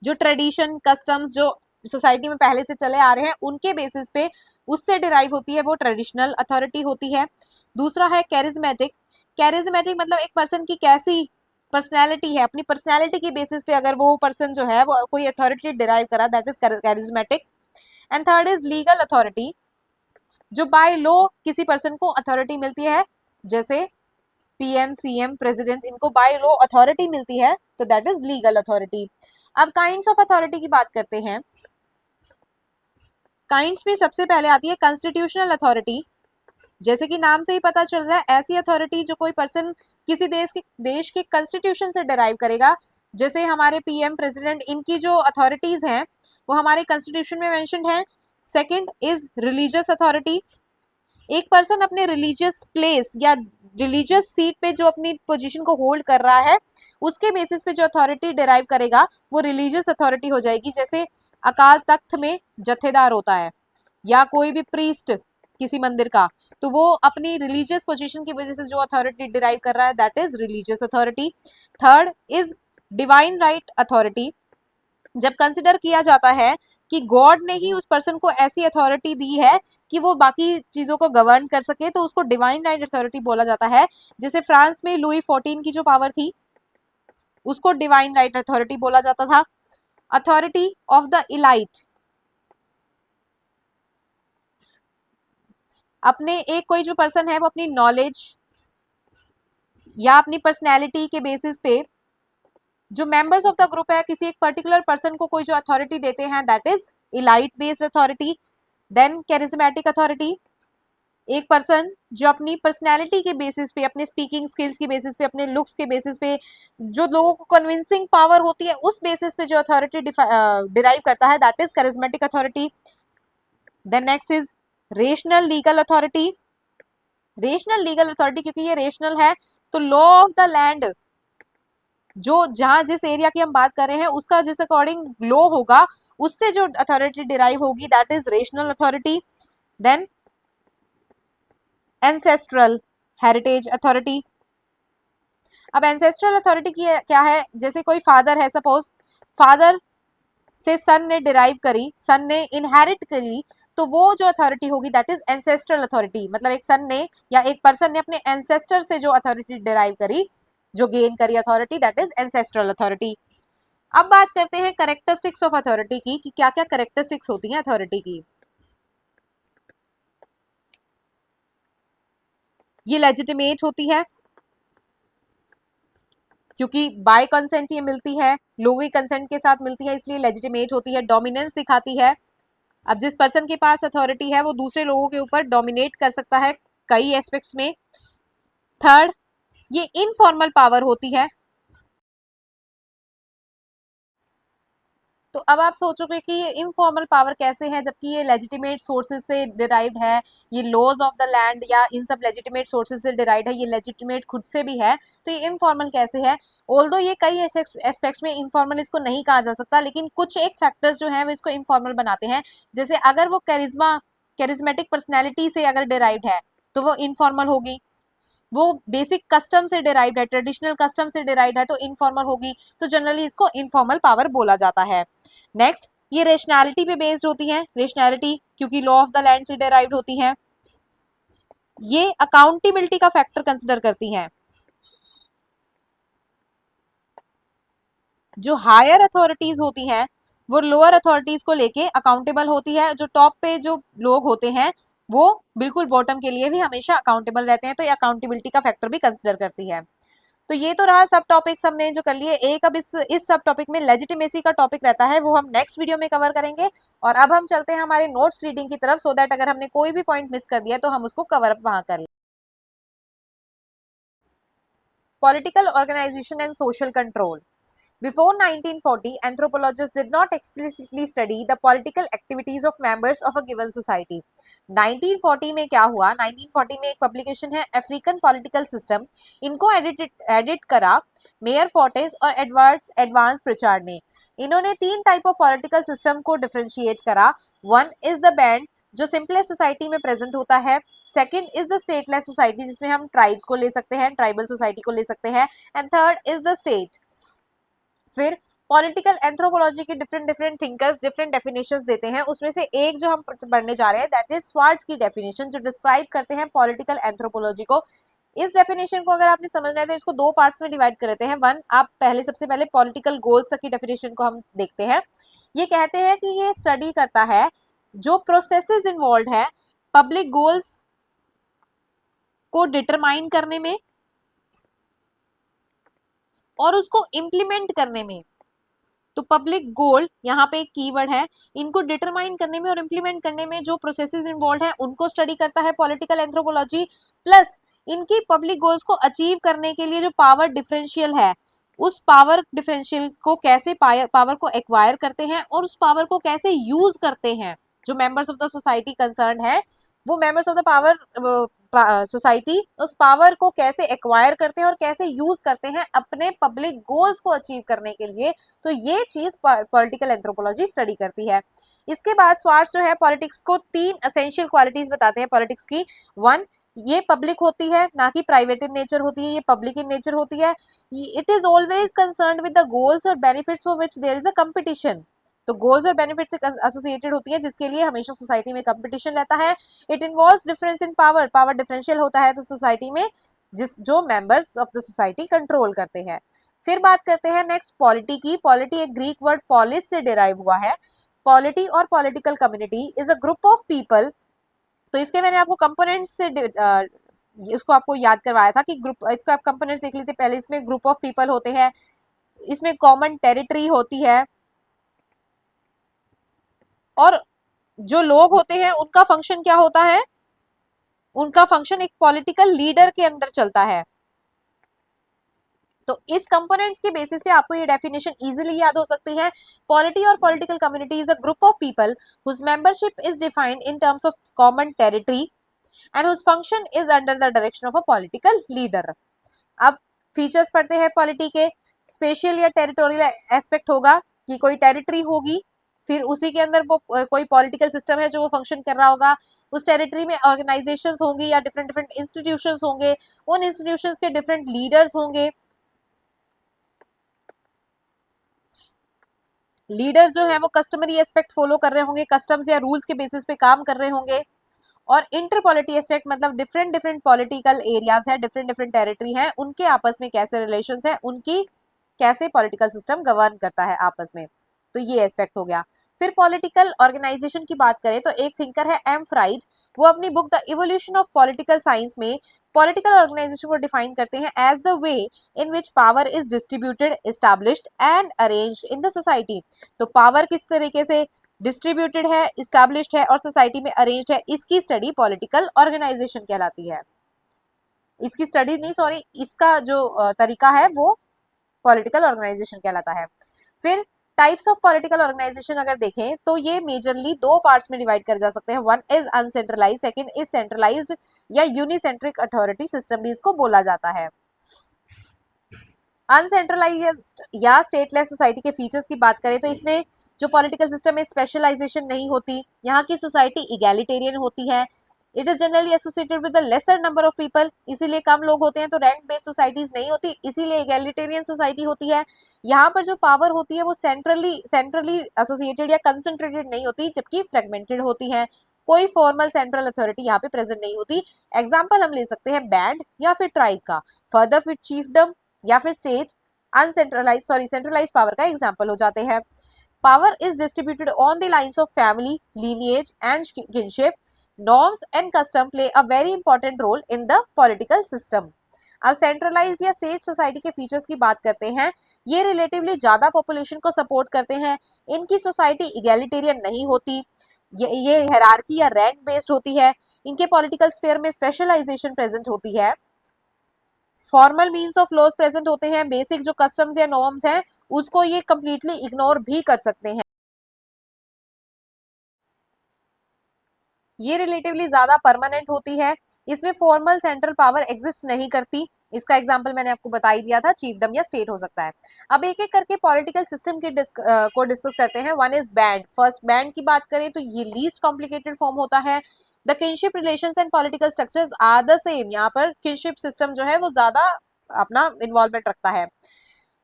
जो ट्रेडिशन कस्टम्स जो सोसाइटी में पहले से चले आ रहे हैं उनके बेसिस पे उससे डिराइव होती है, वो ट्रेडिशनल अथॉरिटी होती है। दूसरा है कैरिज्मेटिक। कैरिज्मेटिक मतलब एक पर्सन की कैसी पर्सनैलिटी है, अपनी पर्सनैलिटी की बेसिस पे अगर वो पर्सन जो है वो कोई अथॉरिटी डिराइव करा, that is charismatic. And third is legal authority, जो बाय लॉ किसी पर्सन को अथॉरिटी मिलती है, जैसे पीएम सीएम प्रेसिडेंट, इनको बाय लॉ अथॉरिटी मिलती है, तो दैट इज लीगल अथॉरिटी। अब काइंड्स ऑफ अथॉरिटी की बात करते हैं। काइंड्स में सबसे पहले आती है कॉन्स्टिट्यूशनल अथॉरिटी। जैसे कि नाम से ही पता चल रहा है ऐसी अथॉरिटी जो कोई पर्सन किसी देश के कॉन्स्टिट्यूशन से डिराइव करेगा। जैसे हमारे पीएम प्रेसिडेंट, इनकी जो अथॉरिटीज हैं वो हमारे कॉन्स्टिट्यूशन में मेंशन्ड है। सेकंड इज रिलीजियस अथॉरिटी, एक पर्सन अपने रिलीजियस प्लेस या रिलीजियस सीट पे जो अपनी पोजीशन को होल्ड कर रहा है उसके बेसिस पे जो अथॉरिटी डिराइव करेगा वो रिलीजियस अथॉरिटी हो जाएगी। जैसे अकाल तख्त में जत्थेदार होता है या कोई भी प्रीस्ट किसी मंदिर का, तो वो अपनी रिलीजियस पोजीशन की वजह से जो अथॉरिटी डिराइव कर रहा है that is religious authority. Third is divine right authority. जब कंसिडर किया जाता है कि गॉड ने ही उस पर्सन को ऐसी अथॉरिटी दी है कि वो बाकी चीजों को गवर्न कर सके, तो उसको डिवाइन राइट अथॉरिटी बोला जाता है। जैसे फ्रांस में लुई 14 की जो पावर थी उसको डिवाइन राइट अथॉरिटी बोला जाता था। अथॉरिटी ऑफ द इलाइट, अपने एक कोई जो पर्सन है वो अपनी नॉलेज या अपनी पर्सनैलिटी के बेसिस पे जो मेंबर्स ऑफ द ग्रुप है किसी एक पर्टिकुलर पर्सन को कोई जो अथॉरिटी देते हैं that is elite based authority. Then charismatic authority, एक पर्सन जो अपनी पर्सनैलिटी के बेसिस पे, अपने स्पीकिंग स्किल्स के बेसिस पे, अपने लुक्स के बेसिस पे, जो लोगों को कन्विंसिंग पावर होती है उस बेसिस पे जो अथॉरिटी डिराइव करता है that is charismatic authority. Then next is rational legal authority. Rational legal authority क्योंकि ये रेशनल है तो लॉ ऑफ द लैंड, जो जहां जिस एरिया की हम बात कर रहे हैं उसका जिस अकॉर्डिंग लॉ होगा उससे जो अथॉरिटी डिराइव होगी that is rational authority. Then ancestral heritage authority. अब एंसेस्ट्रल अथॉरिटी की क्या है, जैसे कोई फादर है, सपोज फादर से सन ने डिराइव करी, सन ने इनहेरिट करी, तो वो जो अथॉरिटी होगी दैट इज एंसेस्ट्रल अथॉरिटी। मतलब एक सन ने या एक पर्सन ने अपने एंसेस्टर से जो अथॉरिटी डिराइव करी, जो गेन करी authority that is ancestral authority. अब बात करते हैं कैरेक्टरिस्टिक्स ऑफ अथॉरिटी की कि क्या क्या कैरेक्टरिस्टिक्स होती हैं अथॉरिटी की। ये लेजिटिमेट होती है क्योंकि बाय कंसेंट ये मिलती है, लोगों के कंसेंट के साथ मिलती है इसलिए लेजिटिमेट होती है। डोमिनेंस दिखाती है, अब जिस पर्सन के पास अथॉरिटी है वो दूसरे लोगों के ऊपर डोमिनेट कर सकता है कई एस्पेक्ट्स में। थर्ड, ये इनफॉर्मल पावर होती है। तो अब आप सोचोगे कि ये इनफॉर्मल पावर कैसे है जबकि ये लेजिटिमेट सोर्सेज से डिराइव्ड है, ये लॉज ऑफ द लैंड या इन सब लेजिटिमेट सोर्सेज से डिराइव्ड है, ये लेजिटिमेट खुद से भी है, तो ये इनफॉर्मल कैसे है। ऑल्दो ये कई एस्पेक्ट्स में इनफॉर्मल इसको नहीं कहा जा सकता, लेकिन कुछ एक फैक्टर्स जो है वो इसको इनफॉर्मल बनाते हैं। जैसे अगर वो कैरिज्मेटिक पर्सनैलिटी से अगर डिराइव्ड है तो वो इनफॉर्मल होगी, वो बेसिक कस्टम से डिराइव्ड है, ट्रेडिशनल कस्टम से डिराइव्ड है तो इनफॉर्मल होगी, तो जनरली इसको इनफॉर्मल पावर बोला जाता है। नेक्स्ट, ये रेशनैलिटी पे बेस्ड होती है, रेशनैलिटी क्योंकि लॉ ऑफ द लैंड से डिराइव्ड होती है। ये अकाउंटेबिलिटी का फैक्टर कंसिडर करती हैं। जो हायर अथॉरिटीज होती हैं वो लोअर अथॉरिटीज को लेके अकाउंटेबल होती है, जो टॉप पे जो लोग होते हैं वो बिल्कुल बॉटम के लिए भी हमेशा अकाउंटेबल रहते हैं, तो ये अकाउंटेबिलिटी का फैक्टर भी कंसिडर करती है। तो ये तो रहा सब टॉपिक्स हमने जो कर लिए। एक अब इस सब टॉपिक में लेजिटिमेसी का टॉपिक रहता है, वो हम नेक्स्ट वीडियो में कवर करेंगे। और अब हम चलते हैं हमारे नोट्स रीडिंग की तरफ, सो दैट अगर हमने कोई भी पॉइंट मिस कर दिया तो हम उसको कवर अप वहां कर लें। Political organisation and social control. Before 1940, anthropologists did not explicitly study the political activities of members of a given society. 1940 में क्या हुआ, 1940 में एक पब्लिकेशन है अफ्रीकन पॉलिटिकल सिस्टम, इनको एडिट करा मेयर फोर्टेस और एडवांस प्रिचार्ड ने। इन्होंने तीन टाइप ऑफ पॉलिटिकल सिस्टम को डिफरेंशिएट करा। वन इज द बैंड जो सिंपलेस्ट सोसाइटी में प्रेजेंट होता है, second is the stateless society जिसमें हम ट्राइब्स को ले सकते हैं, ट्राइबल सोसाइटी को ले सकते हैं, and third is the state. फिर पॉलिटिकल एंथ्रोपोलॉजी के डिफरेंट थिंकर्स डिफरेंट डेफिनेशंस देते हैं, उसमें से एक जो हम पढ़ने जा रहे हैं दैट इज स्वार्ट्ज की डेफिनेशन जो डिस्क्राइब करते हैं पॉलिटिकल एंथ्रोपोलॉजी को। इस डेफिनेशन को अगर आपने समझना है तो इसको दो पार्ट्स में डिवाइड कर लेते हैं। वन, आप सबसे पहले पॉलिटिकल गोल्स तक की डेफिनेशन को हम देखते हैं। ये कहते हैं कि ये स्टडी करता है जो प्रोसेसेस इन्वॉल्व है पब्लिक गोल्स को डिटरमाइन करने में और उसको इम्प्लीमेंट करने में। तो पब्लिक गोल यहाँ पे एक कीवर्ड है, इनको डिटरमाइन करने में और इम्प्लीमेंट करने में जो प्रोसेसेस इन्वॉल्व है उनको स्टडी करता है पॉलिटिकल एंथ्रोपोलॉजी। प्लस इनकी पब्लिक गोल्स को अचीव करने के लिए जो पावर डिफरेंशियल है उस पावर डिफरेंशियल को कैसे पावर को एक्वायर करते हैं और उस पावर को कैसे यूज करते हैं जो members of the society concern है वो members of the power society उस पावर को कैसे एक्वायर करते हैं और कैसे यूज करते हैं अपने पब्लिक गोल्स को अचीव करने के लिए। तो ये चीज पॉलिटिकल एंथ्रोपोलॉजी स्टडी करती है। इसके बाद स्वार्ट्स जो है पॉलिटिक्स को 3 एसेंशियल क्वालिटीज बताते हैं पॉलिटिक्स की। 1, ये पब्लिक होती है, ना कि प्राइवेट इन नेचर होती है, ये पब्लिक इन नेचर होती है। It is always concerned with the goals और benefits for which there is a competition. तो गोल्स और बेनिफिट से एसोसिएटेड होती है, जिसके लिए हमेशा सोसाइटी में कंपटीशन रहता है। It involves difference in power, power differential होता है तो सोसाइटी में जो members of the society control करते हैं। फिर बात करते हैं नेक्स्ट पॉलिटी की। पॉलिटी एक ग्रीक वर्ड पॉलिस से डिराइव हुआ है। पॉलिटी और political community is a group of people. तो इसके मैंने आपको कंपोनेंट्स से इसको आपको याद करवाया था कि ग्रुप, इसको आप कंपोनेंट्स देख लेते पहले। इसमें ग्रुप ऑफ पीपल होते हैं, इसमें कॉमन टेरिटरी होती है, और जो लोग होते हैं उनका फंक्शन क्या होता है, उनका फंक्शन एक पॉलिटिकल लीडर के अंडर चलता है। तो इस कंपोनेंट्स के बेसिस पे आपको ये डेफिनेशन इजीली याद हो सकती है। पॉलिटी और political community is a group of people whose membership is defined in terms of common territory and whose function is under the direction of a political leader. अब features पढ़ते हैं polity के। Special या territorial aspect होगा कि कोई territory होगी, फिर उसी के अंदर वो कोई पॉलिटिकल सिस्टम है जो वो फंक्शन कर रहा होगा। उस टेरिटरी में ऑर्गेनाइजेशंस होंगी या डिफरेंट डिफरेंट इंस्टीट्यूशंस होंगे, उन इंस्टीट्यूशंस के डिफरेंट लीडर्स होंगे। लीडर्स जो है वो कस्टमरी एस्पेक्ट फॉलो कर रहे होंगे, कस्टम्स या रूल्स के बेसिस पे काम कर रहे होंगे। और इंटर पॉलिटी एस्पेक्ट मतलब डिफरेंट डिफरेंट पॉलिटिकल एरियाज है, डिफरेंट डिफरेंट टेरिटरी है, उनके आपस में कैसे रिलेशंस है, उनकी कैसे पॉलिटिकल सिस्टम गवर्न करता है आपस में। तो ये एस्पेक्ट हो गया। फिर पॉलिटिकल ऑर्गेनाइजेशन की बात करें तो एक थिंकर है एम फ्राइड, वो अपनी book the evolution of political science में पॉलिटिकल ऑर्गेनाइजेशन को डिफाइन करते हैं as the way in which power is distributed, established and arranged in the society. तो पावर किस तरीके से डिस्ट्रीब्यूटेड है, इस्टेब्लिश्ड है और सोसाइटी में अरेंज्ड है, इसकी स्टडी पॉलिटिकल ऑर्गेनाइजेशन कहलाती है। इसकी स्टडी नहीं, सॉरी, इसका जो तरीका है वो पॉलिटिकल ऑर्गेनाइजेशन कहलाता है। फिर टाइप्स ऑफ पॉलिटिकल ऑर्गेनाइजेशन अगर देखें तो ये मेजरली 2 पार्ट्स में डिवाइड कर जा सकते हैं। 1 इज अनसेंट्रलाइज्ड, सेकंड इज सेंट्रलाइज्ड या यूनिसेंट्रिक अथॉरिटी सिस्टम भी इसको बोला जाता है। अनसेंट्रलाइज्ड या स्टेटलेस सोसाइटी के फीचर्स की बात करें तो इसमें जो पॉलिटिकल सिस्टम में स्पेशलाइजेशन नहीं होती, यहाँ की सोसाइटी इगैलिटेरियन होती है। It is generally associated with the lesser number of people, इसीलिए कम लोग होते हैं, तो रैंक बेस्ड सोसाइटीज नहीं होती, इसीलिए इगैलिटेरियन सोसाइटी होती है। यहाँ पर जो पावर होती है वो सेंट्रली एसोसिएटेड या कंसंट्रेटेड नहीं होती, जबकि फ्रेगमेंटेड होती है। कोई फॉर्मल सेंट्रल अथॉरिटी यहाँ पे प्रेजेंट नहीं होती। एग्जाम्पल हम ले सकते हैं बैंड या फिर ट्राइब का, फर्दर फिर चीफडम या फिर स्टेट। सेंट्रलाइज पावर का एग्जाम्पल हो जाते हैं। Power is distributed on the lines of family, lineage and kinship. Norms and custom play a very important role in the political system. अब सेंट्रलाइज्ड या स्टेट सोसाइटी के features की बात करते हैं। ये रिलेटिवली ज्यादा पॉपुलेशन को सपोर्ट करते हैं, इनकी सोसाइटी इगैलिटेरियन नहीं होती, ये हायरार्की या रैंक बेस्ड होती है, इनके पॉलिटिकल स्फीयर में स्पेशलाइजेशन प्रेजेंट होती है, formal means of laws present होते हैं, बेसिक जो कस्टम्स या नॉर्म्स हैं उसको ये कंप्लीटली इग्नोर भी कर सकते हैं। ये रिलेटिवली ज्यादा परमानेंट होती है, इसमें फॉर्मल सेंट्रल पावर एग्जिस्ट नहीं करती। इसका एग्जांपल मैंने आपको बता ही दिया था, चीफडम या स्टेट हो सकता है। अब एक एक करके पॉलिटिकल सिस्टम के को डिस्कस करते हैं। 1 इज बैंड। फर्स्ट बैंड की बात करें तो ये लीस्ट कॉम्प्लिकेटेड फॉर्म होता है। The kinship relations and political structures are the same. यहाँ पर किनशिप सिस्टम जो है वो ज्यादा अपना इन्वॉल्वमेंट रखता है।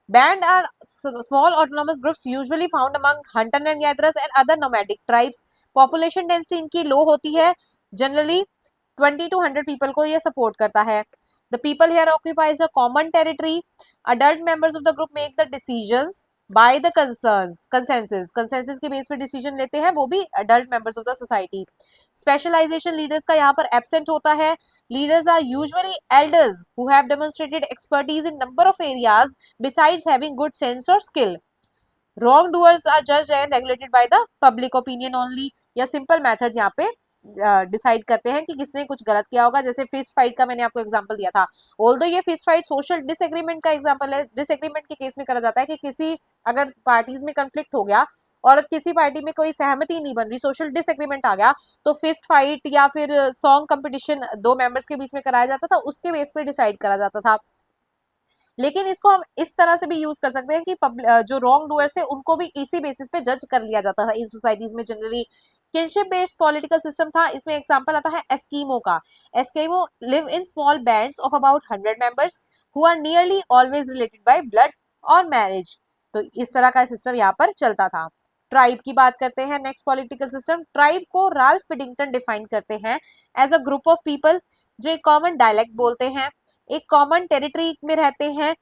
Band are small autonomous groups usually found among hunter and gatherers and other nomadic tribes. Population density इनकी low होती है, generally 20 to 100 people को ये support करता है। The people here occupies a common territory. Adult members of the group make the decisions by the consensus के base पे decision लेते हैं, वो भी adult members of the society. Specialization leaders का यहाँ पर absent होता है। Leaders are usually elders who have demonstrated expertise in number of areas besides having good sense or skill. Wrongdoers are judged and regulated by the public opinion only, या simple methods यहाँ पे decide करते हैं कि किसने कुछ गलत किया होगा। जैसे फिस्ट फाइट का मैंने आपको एग्जांपल दिया था, ऑल्दो ये फिस्ट फाइट सोशल डिसएग्रीमेंट का एग्जांपल है, डिसएग्रीमेंट के केस में करा जाता है कि किसी अगर पार्टीज में कंफ्लिक्ट हो गया और किसी पार्टी में कोई सहमति नहीं बन रही, सोशल डिसएग्रीमेंट आ गया, तो फिस्ट फाइट या फिर सॉन्ग कंपटीशन दो मेंबर्स के बीच में कराया जाता था, उसके बेस पे डिसाइड करा जाता था। लेकिन इसको हम इस तरह से भी यूज कर सकते हैं कि जो रॉन्ग डूअर्स थे उनको भी इसी बेसिस पे जज कर लिया जाता था इन सोसाइटीज में। Generally kinship based political system था। इसमें एग्जांपल आता है एस्कीमो का। Eskimo live in small bands of about 100 members who are nearly always related by blood और मैरिज। तो इस तरह का सिस्टम यहाँ पर चलता था। ट्राइब की बात करते हैं। नेक्स्ट पॉलिटिकल सिस्टम, ट्राइब को राल्फ फिडिंगटन डिफाइन करते हैं as a group of people जो एक कॉमन डायलेक्ट बोलते हैं, एक कॉमन टेरिटरी में रहते हैं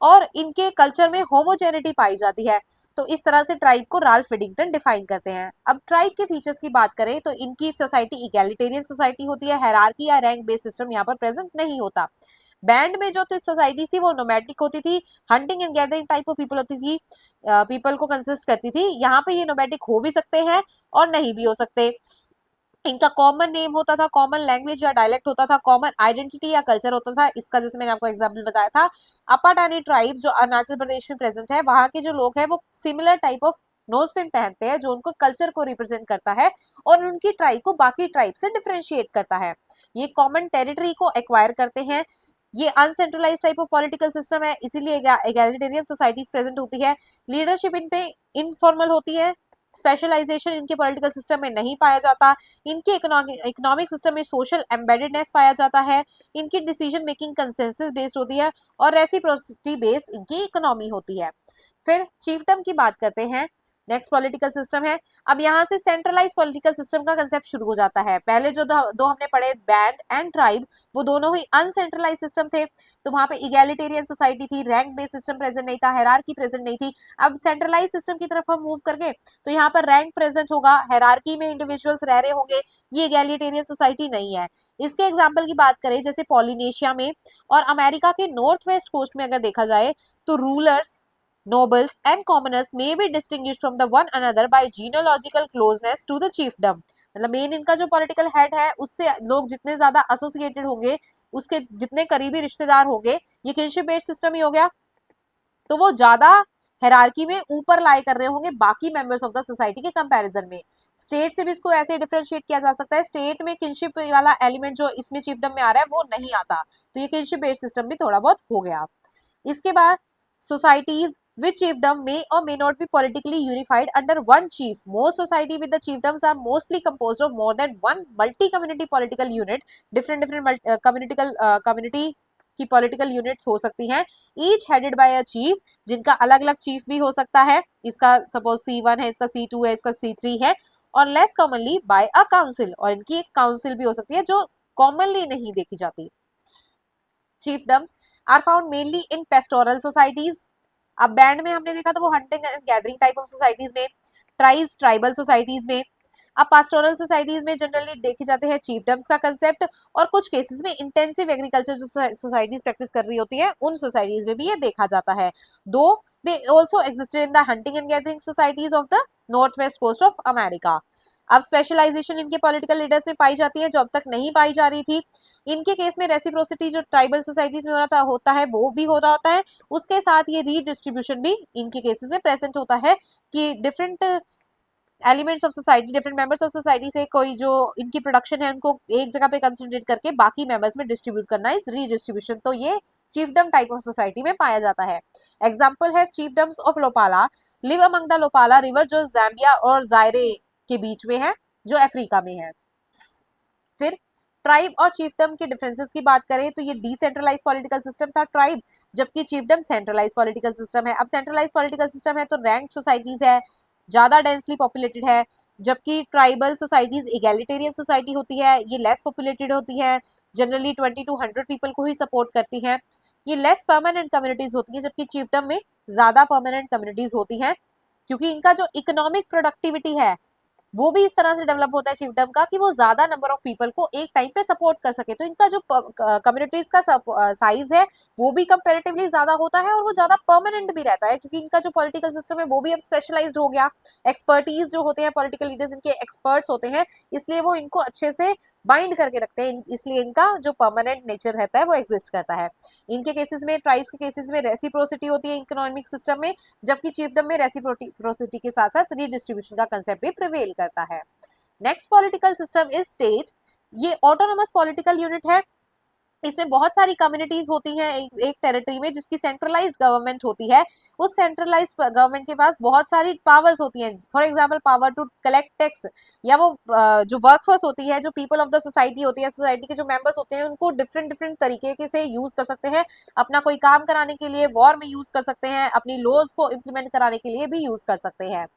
और इनके कल्चर में होमोजेनिटी पाई जाती है। तो इस तरह से ट्राइब को राल्फ फिडिंगटन डिफाइन करते हैं। अब ट्राइब के फीचर्स की बात करें तो इनकी सोसाइटी इगैलिटेरियन सोसाइटी होती है, हायरार्की या रैंक बेस्ड सिस्टम यहाँ पर प्रेजेंट नहीं होता। बैंड में जो सोसाइटीज थी वो नोमैडिक होती थी, hunting and gathering type of people होती थी, पीपल को कंसिस्ट करती थी। यहाँ पे ये नोमैडिक हो भी सकते हैं और नहीं भी हो सकते। इनका कॉमन नेम होता था, कॉमन लैंग्वेज या डायलेक्ट होता था, कॉमन आइडेंटिटी या कल्चर होता था। इसका जैसे मैंने आपको एग्जांपल बताया था, अपाटानी ट्राइब जो अरुणाचल प्रदेश में प्रेजेंट है, वहां के जो लोग हैं वो similar type of nose pin पहनते हैं जो उनको कल्चर को रिप्रेजेंट करता है और उनकी ट्राइब को बाकी ट्राइब से डिफरेंशिएट करता है। ये कॉमन टेरिटरी को एक्वायर करते हैं। ये अनसेंट्रलाइज टाइप ऑफ पॉलिटिकल सिस्टम है, इसीलिए एगैलिटेरियन सोसाइटीज प्रेजेंट होती है। लीडरशिप इन पे इनफॉर्मल होती है, स्पेशलाइजेशन इनके पॉलिटिकल सिस्टम में नहीं पाया जाता। इनके इकोनॉमिक सिस्टम में सोशल एम्बेडेडनेस पाया जाता है। इनकी डिसीजन मेकिंग कंसेंसस बेस्ड होती है और रेसिप्रोसिटी बेस्ड इनकी इकोनॉमी होती है। फिर चीफडम की बात करते हैं। नेक्स्ट पॉलिटिकल सिस्टम है। अब यहाँ से सेंट्रलाइज पॉलिटिकल सिस्टम का कंसेप्ट शुरू हो जाता है। पहले जो दो हमने पढ़े बैंड एंड ट्राइब, वो दोनों ही अनसेंट्रलाइज सिस्टम थे, तो वहां पे इगैलिटेरियन सोसाइटी थी, रैंक बेस्ड सिस्टम प्रेजेंट नहीं था, हायरार्की प्रेजेंट नहीं थी। अब सेंट्रलाइज सिस्टम की तरफ हम मूव करके तो यहाँ पर रैंक प्रेजेंट होगा, हायरार्की में इंडिविजुअल्स रह रहे होंगे, ये इगैलिटेरियन सोसाइटी नहीं है। इसके एग्जाम्पल की बात करें जैसे पॉलिनेशिया में और अमेरिका के नॉर्थ वेस्ट कोस्ट में अगर देखा जाए तो rulers, nobles and commoners may be distinguished from the one another by genealogical closeness to the chiefdom। मतलब मेन इनका जो पॉलिटिकल हेड है उससे लोग जितने ज्यादा एसोसिएटेड होंगे, उसके जितने करीबी रिश्तेदार होंगे, ये किनशिप बेस्ड सिस्टम ही हो गया, तो वो ज्यादा हायरार्की में ऊपर लाई कर रहे होंगे बाकी मेंबर्स ऑफ द सोसाइटी के कंपैरिजन में। स्टेट से भी इसको ऐसे डिफरेंशिएट किया जा सकता है। स्टेट में किनशिप वाला एलिमेंट जो इसमें चिफडम में आ रहा है वो नहीं आता, तो ये किनशिप बेस्ड सिस्टम भी थोड़ा बहुत हो गया। इसके बाद societies with chiefdom may or may not be politically unified under one chief. Most society with the chiefdoms are mostly composed of more than one multi-community political unit. Different community की political units हो सकती हैं, each headed by a chief, जिनका अलग अलग chief भी हो सकता है। इसका सपोज C1 है, इसका C2 है, इसका C3 है, और less commonly bye a council, और इनकी एक काउंसिल भी हो सकती है जो कॉमनली नहीं देखी जाती। chiefdoms are found mainly in pastoral societies। अब बैंड में हमने देखा था वो hunting and gathering type of societies में, ट्राइब्स ट्राइबल सोसाइटीज में। अब पास्टोरल सोसाइटीज में जनरली देखे जाते हैं चीफडम्स का कंसेप्ट, और कुछ केसेस में इंटेंसिव एग्रीकल्चर जो सोसाइटीज प्रैक्टिस कर रही होती है उन सोसाइटीज में भी ये देखा जाता है। Though they also existed in the hunting and gathering societies of the north west coast of America. अब स्पेशलाइजेशन इनके पॉलिटिकल लीडर्स में पाई जाती है जो अब तक नहीं पाई जा रही थी। इनके केस में रेसिप्रोसिटी जो ट्राइबल सोसाइटीज में हो रहा होता है वो भी हो रहा होता है, उसके साथ ये रीडिस्ट्रीब्यूशन भी इनके केसेस में प्रेजेंट होता है कि different elements of society, different members of society से कोई जो इनकी प्रोडक्शन है उनको एक जगह पे कंसंट्रेट करके बाकी मेंबर्स में डिस्ट्रीब्यूट करना इज रीडिस्ट्रीब्यूशन। तो ये चीफडम टाइप ऑफ सोसाइटी में पाया जाता है। एग्जाम्पल है chiefdoms of Lopala, live among the Lopala river जो जाम्बिया और जायरे के बीच में है, जो अफ्रीका में है। फिर ट्राइब और चीफडम के डिफरेंसेस की बात करें तो ये डिसेंट्रलाइज पॉलिटिकल सिस्टम था ट्राइब, जबकि चीफडम सेंट्रलाइज पॉलिटिकल सिस्टम है। अब सेंट्रलाइज पॉलिटिकल सिस्टम है तो रैंक सोसाइटीज है, ज्यादा डेंसली पॉपुलेटेड है, जबकि ट्राइबल सोसाइटीज इगैलिटेरियन सोसाइटी होती है, ये लेस पॉपुलेटेड होती है, जनरली 20 to 100 पीपल को ही सपोर्ट करती हैं। ये लेस परमानेंट कम्युनिटीज होती हैं, जबकि चीफडम में ज्यादा परमानेंट कम्युनिटीज होती हैं, क्योंकि इनका जो इकोनॉमिक प्रोडक्टिविटी है वो भी इस तरह से डेवलप होता है chiefdom का कि वो ज्यादा नंबर ऑफ पीपल को एक टाइम पे सपोर्ट कर सके। तो इनका जो कम्युनिटीज का साइज है वो भी कंपेरेटिवली ज्यादा होता है और वो ज्यादा परमानेंट भी रहता है, क्योंकि इनका जो पॉलिटिकल सिस्टम है वो भी अब स्पेशलाइज्ड हो गया। एक्सपर्टीज जो होते हैं पॉलिटिकल लीडर्स इनके एक्सपर्ट्स होते हैं, इसलिए वो इनको अच्छे से बाइंड करके रखते हैं, इसलिए इनका जो परमानेंट नेचर रहता है वो एग्जिस्ट करता है। इनके केसेस में, ट्राइब्स के केसेस में रेसिप्रोसिटी होती है इकोनॉमिक सिस्टम में, जबकि chiefdom में रेसिप्रोसिटी के साथ साथ रीडिस्ट्रीब्यूशन का कंसेप्ट भी प्रिवेल करता है। Next political system is state. ये ऑटोनोमस पॉलिटिकल यूनिट है। इसमें बहुत सारी कम्युनिटीज होती हैं एक टेरिटरी में, जिसकी सेंट्रलाइज्ड गवर्नमेंट होती है। उस सेंट्रलाइज्ड गवर्नमेंट के पास बहुत सारी पावर्स होती हैं, for example power to collect tax, या वो जो वर्कफोर्स होती है, जो पीपल ऑफ द सोसाइटी होती है, सोसाइटी के जो मेंबर्स होते हैं, उनको डिफरेंट डिफरेंट तरीके से यूज कर सकते हैं, अपना कोई काम कराने के लिए वॉर में यूज कर सकते हैं, अपनी लॉज को इम्प्लीमेंट कराने के लिए भी यूज कर सकते हैं।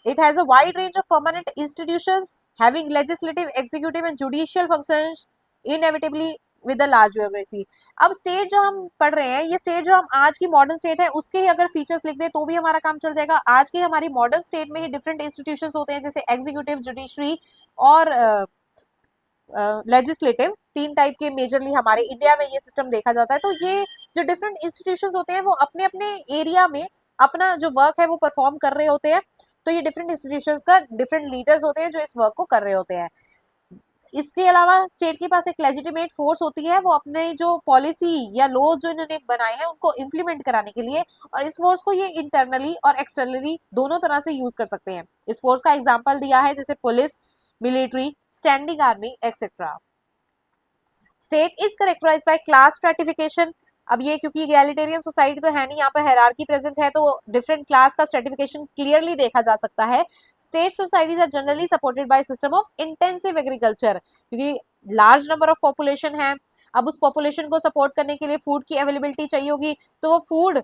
It has a wide range of permanent institutions having legislative, executive and judicial functions, inevitably with a large bureaucracy। अब स्टेट जो हम पढ़ रहे हैं, ये स्टेट जो हम आज की मॉडर्न स्टेट है उसके ही अगर फीचर्स लिख दे तो भी हमारा काम चल जाएगा। आज की हमारी मॉडर्न स्टेट में ही डिफरेंट इंस्टीट्यूशंस होते हैं, जैसे एग्जीक्यूटिव, जुडिशरी और लेजिस्लेटिव, तीन टाइप के मेजरली हमारे इंडिया में ये सिस्टम देखा जाता है। तो ये जो डिफरेंट इंस्टीट्यूशंस होते हैं वो अपने अपने एरिया में अपना जो वर्क है वो परफॉर्म कर रहे होते हैं। तो ये डिफरेंट इंस्टीट्यूशंस का डिफरेंट लीडर्स होते हैं जो इस वर्क को कर रहे होते हैं। इसके अलावा स्टेट के पास एक लेजिटिमेट फोर्स होती है, वो अपने जो पॉलिसी या लॉज जो इन्होंने बनाए हैं उनको इम्प्लीमेंट कराने के लिए, और इस फोर्स को ये इंटरनली और एक्सटर्नली दोनों तरह से यूज कर सकते हैं। इस फोर्स का एग्जाम्पल दिया है जैसे police, military, standing army etcetera. State is characterised by class stratification. अब ये क्योंकि इगैलिटेरियन सोसाइटी तो है नहीं, यहाँ पे हायरार्की प्रेजेंट है, तो डिफरेंट क्लास का स्ट्रेटिफिकेशन क्लियरली देखा जा सकता है। State societies are generally supported by system of intensive agriculture, क्योंकि लार्ज नंबर ऑफ पॉपुलेशन है। अब उस पॉपुलेशन को सपोर्ट करने के लिए फूड की अवेलेबिलिटी चाहिए होगी, तो वो फूड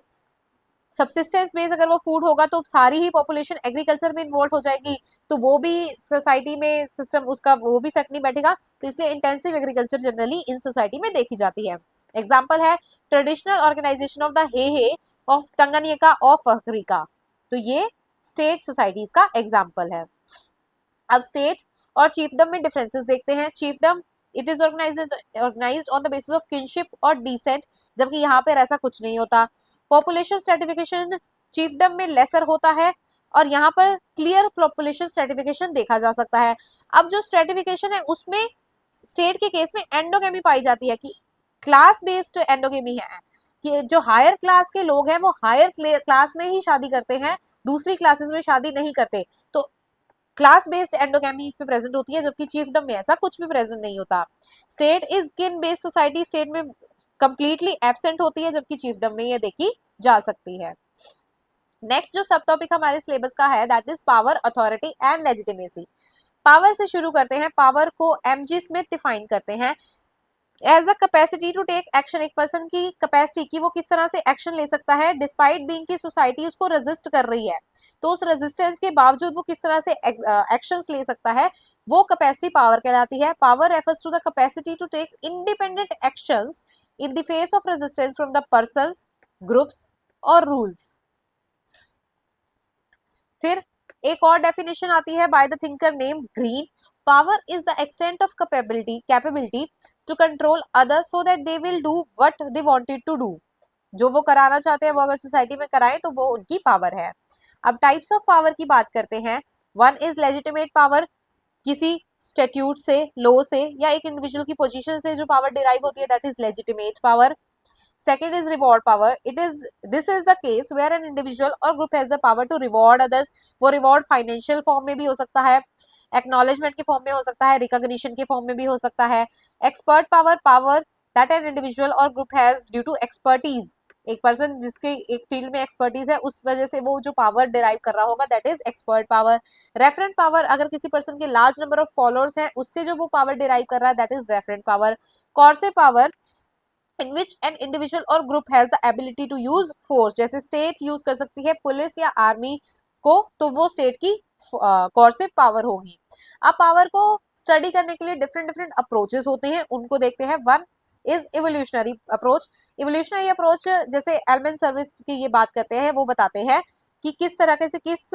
सब्सिस्टेंस बेस अगर वो फूड होगा तो सारी ही पॉपुलेशन एग्रीकल्चर में इन्वॉल्व हो जाएगी, तो वो भी सोसाइटी में सिस्टम उसका वो भी सेट नहीं बैठेगा। तो इसलिए इंटेंसिव एग्रीकल्चर जनरली इन सोसाइटी में देखी जाती है। एग्जाम्पल है traditional organisation of the Haya of Tanganyika of Africa. तो ये स्टेट सोसाइटीज का एग्जाम्पल है। अब स्टेट और चीफडम में डिफरेंसेस देखते हैं। Chiefdom it is organised on the basis of kinship और डिसेंट, जबकि यहाँ पर ऐसा कुछ नहीं होता। पॉपुलेशन स्ट्रेटिफिकेशन चीफडम में लेसर होता है और यहाँ पर क्लियर पॉपुलेशन स्ट्रेटिफिकेशन देखा जा सकता है। अब जो स्ट्रेटिफिकेशन है उसमें स्टेट के केस में एंडोगेमी पाई जाती है, कि क्लास बेस्ड एंडोगेमी है, कि जो हायर क्लास के लोग हैं वो हायर क्लास में ही शादी करते हैं, दूसरी क्लासेस में शादी नहीं करते। तो क्लास बेस्ड एंडोगेमी इसमें प्रेजेंट होती है, जबकि चीफडम में ऐसा कुछ भी प्रेजेंट नहीं होता। स्टेट इज किन बेस्ड सोसाइटी स्टेट में कंप्लीटली एब्सेंट होती है, जबकि चीफडम में ये देखी जा सकती है। नेक्स्ट जो सब टॉपिक हमारे सिलेबस का है that is power, authority and legitimacy. Power से शुरू करते हैं। पावर को एमजी स्मिथ डिफाइन करते हैं as a capacity to take action. एक पर्सन की कैपेसिटी की वो किस तरह से एक्शन ले सकता है डिस्पाइट बीइंग की सोसाइटी उसको रेजिस्ट कर रही है, तो उस रेजिस्टेंस के बावजूद वो किस तरह से एक्शंस ले सकता है, वो कैपेसिटी पावर कहलाती है। Power refers to the capacity to take independent actions in the face of resistance from the persons, groups और रूल्स। फिर एक और डेफिनेशन आती है by the thinker name Green. Power is the extent of capability to control others so that they will do what they wanted to do. जो वो कराना चाहते हैं वो अगर सोसाइटी में कराएं तो वो उनकी पावर है। अब टाइप्स ऑफ पावर की बात करते हैं। वन इज लेजिटिमेट पावर, किसी स्टैट्यूट से, लॉ से या एक इंडिविजुअल की पोजीशन से जो पावर डिराइव होती है that is legitimate power. Second is reward power. This is the case where an individual or group has the power to reward others. वो reward financial form में भी हो सकता है, acknowledgement के form में हो सकता है, recognition के form में भी हो सकता है। Expert power, power that an individual or group has due to expertise. एक पर्सन जिसके एक फील्ड में एक्सपर्टीज है उस वजह से वो जो पावर डिराइव कर रहा होगा that is expert power. Referent power, अगर किसी पर्सन के लार्ज नंबर ऑफ फॉलोअर्स हैं उससे जो वो पावर डिराइव कर रहा है that is referent power. Coercive power in which an individual or group has the ability to use force, जैसे स्टेट यूज कर सकती है पुलिस या आर्मी को, तो वो स्टेट की कॉर्सिव पावर होगी। अब पावर को स्टडी करने के लिए डिफरेंट डिफरेंट अप्रोचेस होते हैं, उनको देखते हैं। One is evolutionary approach. Evolutionary approach जैसे एलमेन सर्विस की ये बात करते हैं, वो बताते हैं कि किस तरह से किस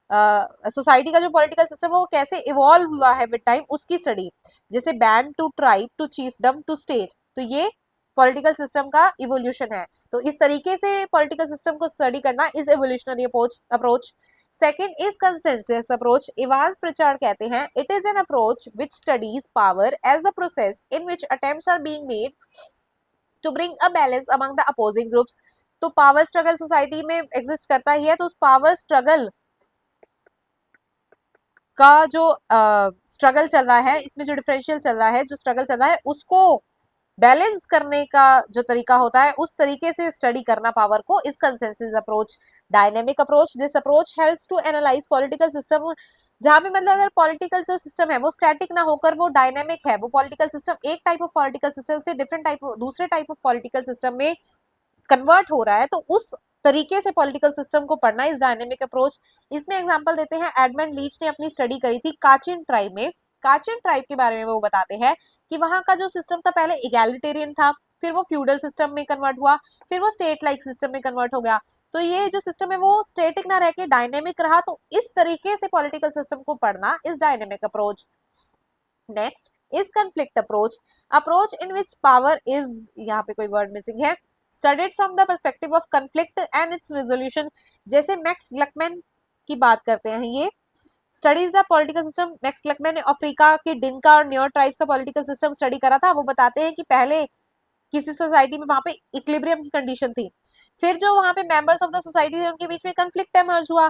सोसाइटी का जो पॉलिटिकल सिस्टम है वो कैसे इवॉल्व हुआ है विद टाइम, उसकी स्टडी। जैसे band to tribe to chiefdom to state, तो ये पॉलिटिकल सिस्टम का इवोल्यूशन है। तो इस तरीके से पॉलिटिकल सिस्टम को स्टडी करना is evolutionary approach. Second is consensus approach. Evans Pritchard कहते हैं it is an approach which studies power as the process in which attempts are being made to bring a balance among the opposing groups. तो power struggle society में exist करता ही है, तो उस power struggle का जो स्ट्रगल चल रहा है, इसमें जो डिफरेंशियल चल रहा है, जो स्ट्रगल चल रहा है, उसको बैलेंस करने का जो तरीका होता है उस तरीके से स्टडी करना पावर को इस consensus approach. Dynamic approach, this approach helps to analyse political system, जहां पे मतलब अगर पॉलिटिकल जो सिस्टम है वो स्टैटिक ना होकर वो डायनेमिक है, वो पॉलिटिकल सिस्टम एक टाइप ऑफ पॉलिटिकल सिस्टम से डिफरेंट टाइप दूसरे टाइप ऑफ पॉलिटिकल सिस्टम में कन्वर्ट हो रहा है, तो उस तरीके से पॉलिटिकल सिस्टम को पढ़ना इस डायनेमिक अप्रोच। इसमें एग्जांपल देते हैं, एडमंड लीच ने अपनी स्टडी करी थी काचिन ट्राइब में। काचिन ट्राइब के बारे में वो बताते हैं कि वहां का जो सिस्टम था पहले इगैलिटेरियन था, फिर वो फ्यूडल सिस्टम में कन्वर्ट हुआ, फिर वो स्टेट लाइक सिस्टम में कन्वर्ट हो गया। तो ये जो सिस्टम है वो स्टेटिक ना रह के डायनेमिक रहा, तो इस तरीके से पॉलिटिकल सिस्टम को पढ़ना इस dynamic approach. Next is conflict approach, approach in which power is, यहाँ पे कोई वर्ड मिसिंग है, studied from the perspective of conflict and it's resolution. जैसे मैक्स लकमैन की बात करते हैं, ये studies the political system. Max लकमैन ने अफ्रीका के डिंका और न्योर ट्राइब्स का पॉलिटिकल सिस्टम स्टडी करा था। वो बताते हैं कि पहले किसी सोसाइटी में वहां पे इक्विलिब्रियम की कंडीशन थी, फिर जो वहां पे मेंबर्स ऑफ द सोसाइटी थे उनके बीच में कंफ्लिक्ट एमर्ज हुआ,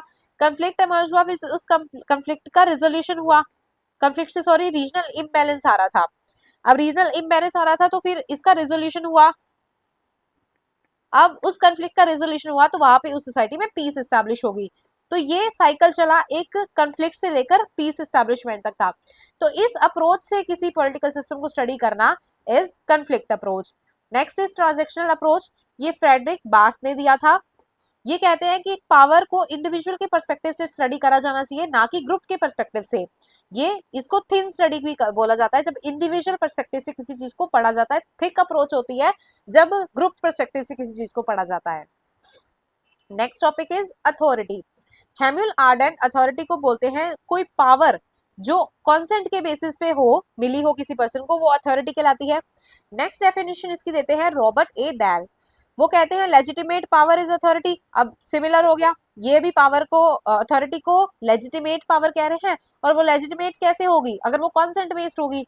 फिर उस कंफ्लिक्ट का रेजोल्यूशन हुआ, कंफ्लिक्ट से सॉरी रीजनल इम्बैलेंस आ रहा था। अब रीजनल इम्बैलेंस आ रहा था तो फिर इसका रेजोल्यूशन हुआ, अब उस कंफ्लिक्ट का रेजोल्यूशन हुआ तो वहां पे उस सोसाइटी में पीस एस्टैब्लिश होगी। तो ये साइकिल चला एक कंफ्लिक्ट से लेकर पीस एस्टैब्लिशमेंट तक था। तो इस अप्रोच से किसी पॉलिटिकल सिस्टम को स्टडी करना is conflict approach. Next is transactional approach, ये फ्रेडरिक बार्थ ने दिया था। ये कहते हैं कि पावर को इंडिविजुअल के पर्सपेक्टिव से स्टडी करा जाना चाहिए, ना कि ग्रुप के पर्सपेक्टिव से। ये इसको थिन स्टडी भी बोला जाता है, जब इंडिविजुअल पर्सपेक्टिव से किसी चीज को पढ़ा जाता है। थिक अप्रोच होती है जब ग्रुप पर्सपेक्टिव से किसी चीज को पढ़ा जाता है। Next topic is authority. Hannah Arendt authority को बोलते हैं कोई पावर जो कॉन्सेंट के बेसिस पे हो, मिली हो किसी पर्सन को, वो अथॉरिटी कहलाती है। नेक्स्ट डेफिनेशन इसकी देते हैं रॉबर्ट ए डैल। वो कहते हैं लेजिटिमेट पावर इज अथॉरिटी। अब सिमिलर हो गया, ये भी पावर को, अथॉरिटी को लेजिटिमेट पावर कह रहे हैं, और वो लेजिटिमेट कैसे होगी, अगर वो कॉन्सेंट बेस्ड होगी।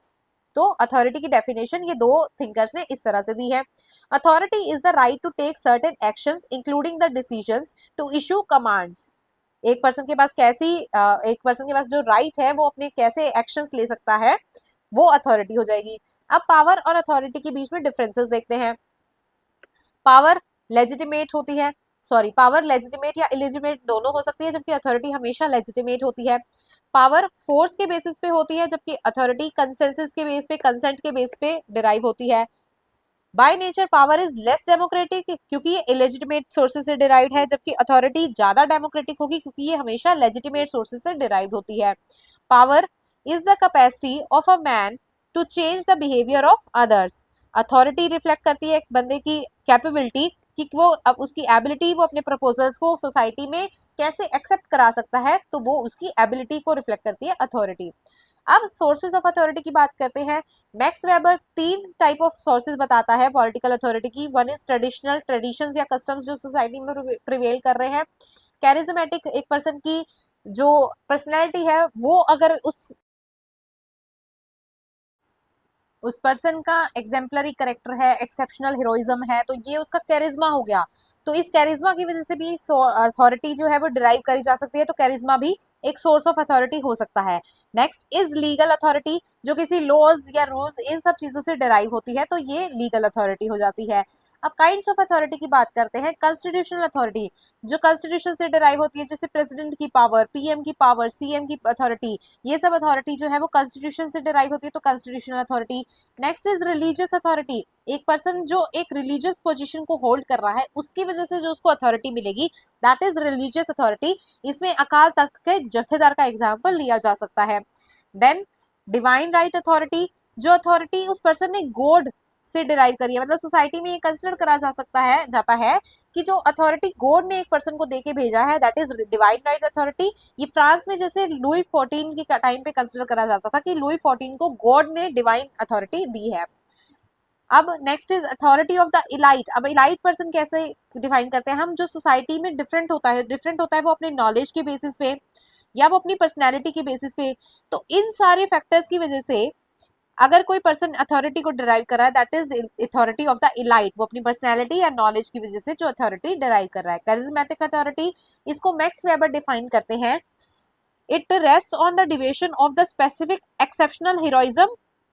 तो अथॉरिटी की डेफिनेशन ये दो थिंकर्स ने इस तरह से दी है। Authority is the right to take certain actions including the decisions to issue commands. एक पर्सन के पास जो राइट है वो अपने कैसे एक्शंस ले सकता है, वो अथॉरिटी हो जाएगी। अब पावर और अथॉरिटी के बीच में डिफरेंसेस देखते हैं। पावर लेजिटिमेट होती है, पावर लेजिटिमेट या इलिजिमेट दोनों हो सकती है, जबकि अथॉरिटी हमेशा लेजिटिमेट होती है। पावर फोर्स के बेसिस पे होती है, जबकि अथॉरिटी कंसेंसस के बेस पे, कंसेंट के बेस पे डिराइव होती है। By nature power is less democratic, क्योंकि ये इलेजिटिमेट सोर्सेज से डिराइव्ड है, जबकि अथॉरिटी ज्यादा डेमोक्रेटिक होगी क्योंकि ये हमेशा लेजिटिमेट सोर्सेज से डिराइव्ड होती है। Power is the capacity of a man to change the behaviour of others. Authority reflect करती है एक बंदे की कैपेबिलिटी कि वो अब उसकी एबिलिटी, वो अपने प्रपोजल्स को सोसाइटी में कैसे एक्सेप्ट करा सकता है, तो वो उसकी एबिलिटी को रिफ्लेक्ट करती है अथॉरिटी। अब सोर्सेज ऑफ अथॉरिटी की बात करते हैं। Max weber 3 type of sources बताता है पॉलिटिकल अथॉरिटी की। वन इज ट्रेडिशनल, ट्रेडिशंस या कस्टम्स जो सोसाइटी में प्रिवेल कर रहे हैं। कैरिज्मेटिक, एक पर्सन की जो पर्सनैलिटी है वो अगर उस पर्सन का एग्जेम्पलरी करेक्टर है, एक्सेप्शनल हीरोइज्म है, तो ये उसका कैरिज्मा हो गया। तो इस कैरिज्मा की वजह से भी अथॉरिटी जो है वो डिराइव करी जा सकती है, तो कैरिज्मा भी एक सोर्स ऑफ अथॉरिटी हो सकता है। नेक्स्ट इज लीगल अथॉरिटी, जो किसी लॉज या रूल्स इन सब चीजों से डिराइव होती है, तो ये लीगल अथॉरिटी हो जाती है। अब काइंड्स ऑफ अथॉरिटी की बात करते हैं। कॉन्स्टिट्यूशनल अथॉरिटी, जो कॉन्स्टिट्यूशन से डिराइव होती है, जैसे प्रेसिडेंट की पावर, पीएम की पावर, सीएम की अथॉरिटी, ये सब अथॉरिटी जो है वो कॉन्स्टिट्यूशन से डिराइव होती है, तो constitutional authority. Next is religious authority, एक पर्सन जो एक रिलीजियस पोजीशन को होल्ड कर रहा है, उसकी वजह से जो उसको अथॉरिटी मिलेगी, दैट इज रिलीजियस अथॉरिटी। इसमें अकाल तख्त के जत्थेदार का एग्जाम्पल लिया जा सकता है। देन डिवाइन राइट अथॉरिटी, जो अथॉरिटी उस पर्सन ने गॉड से डिराइव करी है। मतलब सोसाइटी में ये कंसिडर करा जाता है कि जो अथॉरिटी गॉड ने एक पर्सन को देके भेजा है, that is divine right authority. ये फ्रांस में जैसे लुई 14 के टाइम पे कंसिडर करा जाता था कि लुई 14 को गॉड ने डिवाइन अथॉरिटी दी है। अब next is authority of the elite. अब इलाइट पर्सन कैसे डिफाइन करते हैं हम? जो सोसाइटी में डिफरेंट होता है वो अपने नॉलेज के बेसिस पे या वो अपनी पर्सनैलिटी के बेसिस पे। तो इन सारे फैक्टर्स की वजह से अगर कोई पर्सन अथॉरिटी को डिराइव कर रहा है, that is authority of the elite. वो अपनी पर्सनैलिटी या नॉलेज की वजह से जो अथॉरिटी डिराइव कर रहा है। करिज्मेटिक अथॉरिटी, इसको मैक्स वेबर डिफाइन करते हैं, it rest on the deviation of the specific exceptional heroism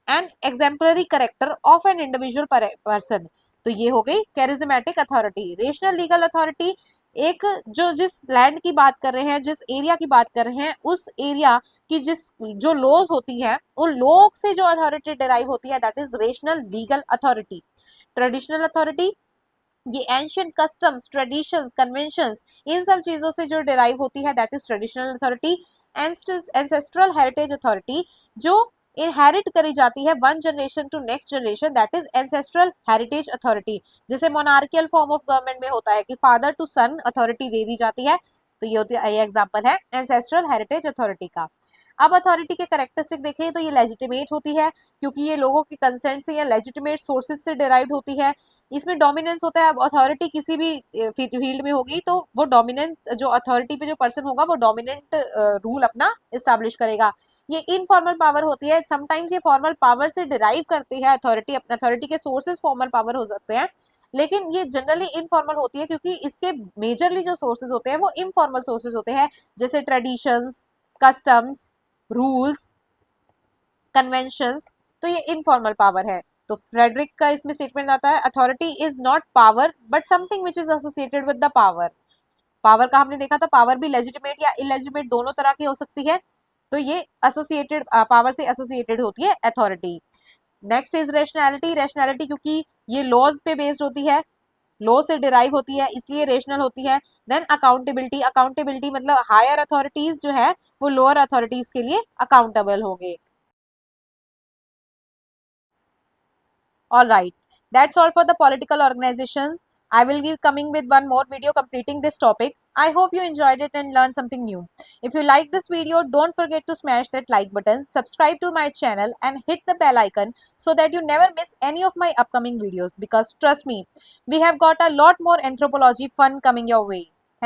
and exemplary character of an individual person. तो ये हो गई charismatic authority. Rational legal authority, एक जो जिस लैंड की बात कर रहे हैं, जिस एरिया की बात कर रहे हैं, उस एरिया की जो लॉज होती है, उन लॉ से जो अथॉरिटी डिराइव होती है, that is rational legal authority. Traditional authority, ये एंशियंट कस्टम्स, ट्रेडिशंस, कन्वेंशंस, इन सब चीजों से जो डिराइव होती है, that is traditional authority. Ancestral heritage authority, जो इनहेरिट करी जाती है one generation to next generation, that is ancestral heritage authority. जैसे मोनार्कियल फॉर्म ऑफ गवर्नमेंट में होता है कि फादर टू सन अथॉरिटी दे दी जाती है, तो ये होती है, ये एग्जांपल है एंसेस्ट्रल हेरिटेज अथॉरिटी का। अब अथॉरिटी के कैरेक्टरिस्टिक देखें तो ये लेजिटिमेट होती है क्योंकि ये लोगों के कंसेंट से या लेजिटिमेट सोर्सेज से डिराइव्ड होती है। इसमें डोमिनेंस होता है। अब अथॉरिटी किसी भी फील्ड में होगी तो वो डोमिनेंस, जो अथॉरिटी पे जो पर्सन होगा वो डोमिनेंट रूल अपना इस्टेब्लिश करेगा। ये इनफॉर्मल पावर होती है। समटाइम्स ये फॉर्मल पावर से डिराइव करती है अथॉरिटी, अपने अथॉरिटी के सोर्सेज फॉर्मल पावर हो सकते हैं, लेकिन ये जनरली इनफॉर्मल होती है क्योंकि इसके मेजरली जो सोर्सेज होते हैं वो इनफॉर्मल सोर्सेज होते हैं, जैसे ट्रेडिशंस, कस्टम्स, रूल्स, कन्वेंशंस। तो ये इनफॉर्मल पावर है। तो फ्रेडरिक का इसमें स्टेटमेंट आता है, authority is not power but something which is associated with the power. Power का हमने देखा था, पावर भी लेजिटिमेट या इलेजिटिमेट दोनों तरह की हो सकती है, तो ये एसोसिएटेड पावर से एसोसिएटेड होती है authority. Next is rationality. Rationality क्योंकि ये लॉज पे बेस्ड होती है, लॉ से डिराइव होती है, इसलिए रेशनल होती है। Then accountability. अकाउंटेबिलिटी मतलब हायर अथॉरिटीज जो है वो लोअर अथॉरिटीज के लिए अकाउंटेबल होंगे। All right, that's all for the political organization. I will be coming with one more video completing this topic. I hope you enjoyed it and learned something new. If you like this video, don't forget to smash that like button, subscribe to my channel and hit the bell icon so that you never miss any of my upcoming videos, because trust me, we have got a lot more anthropology fun coming your way.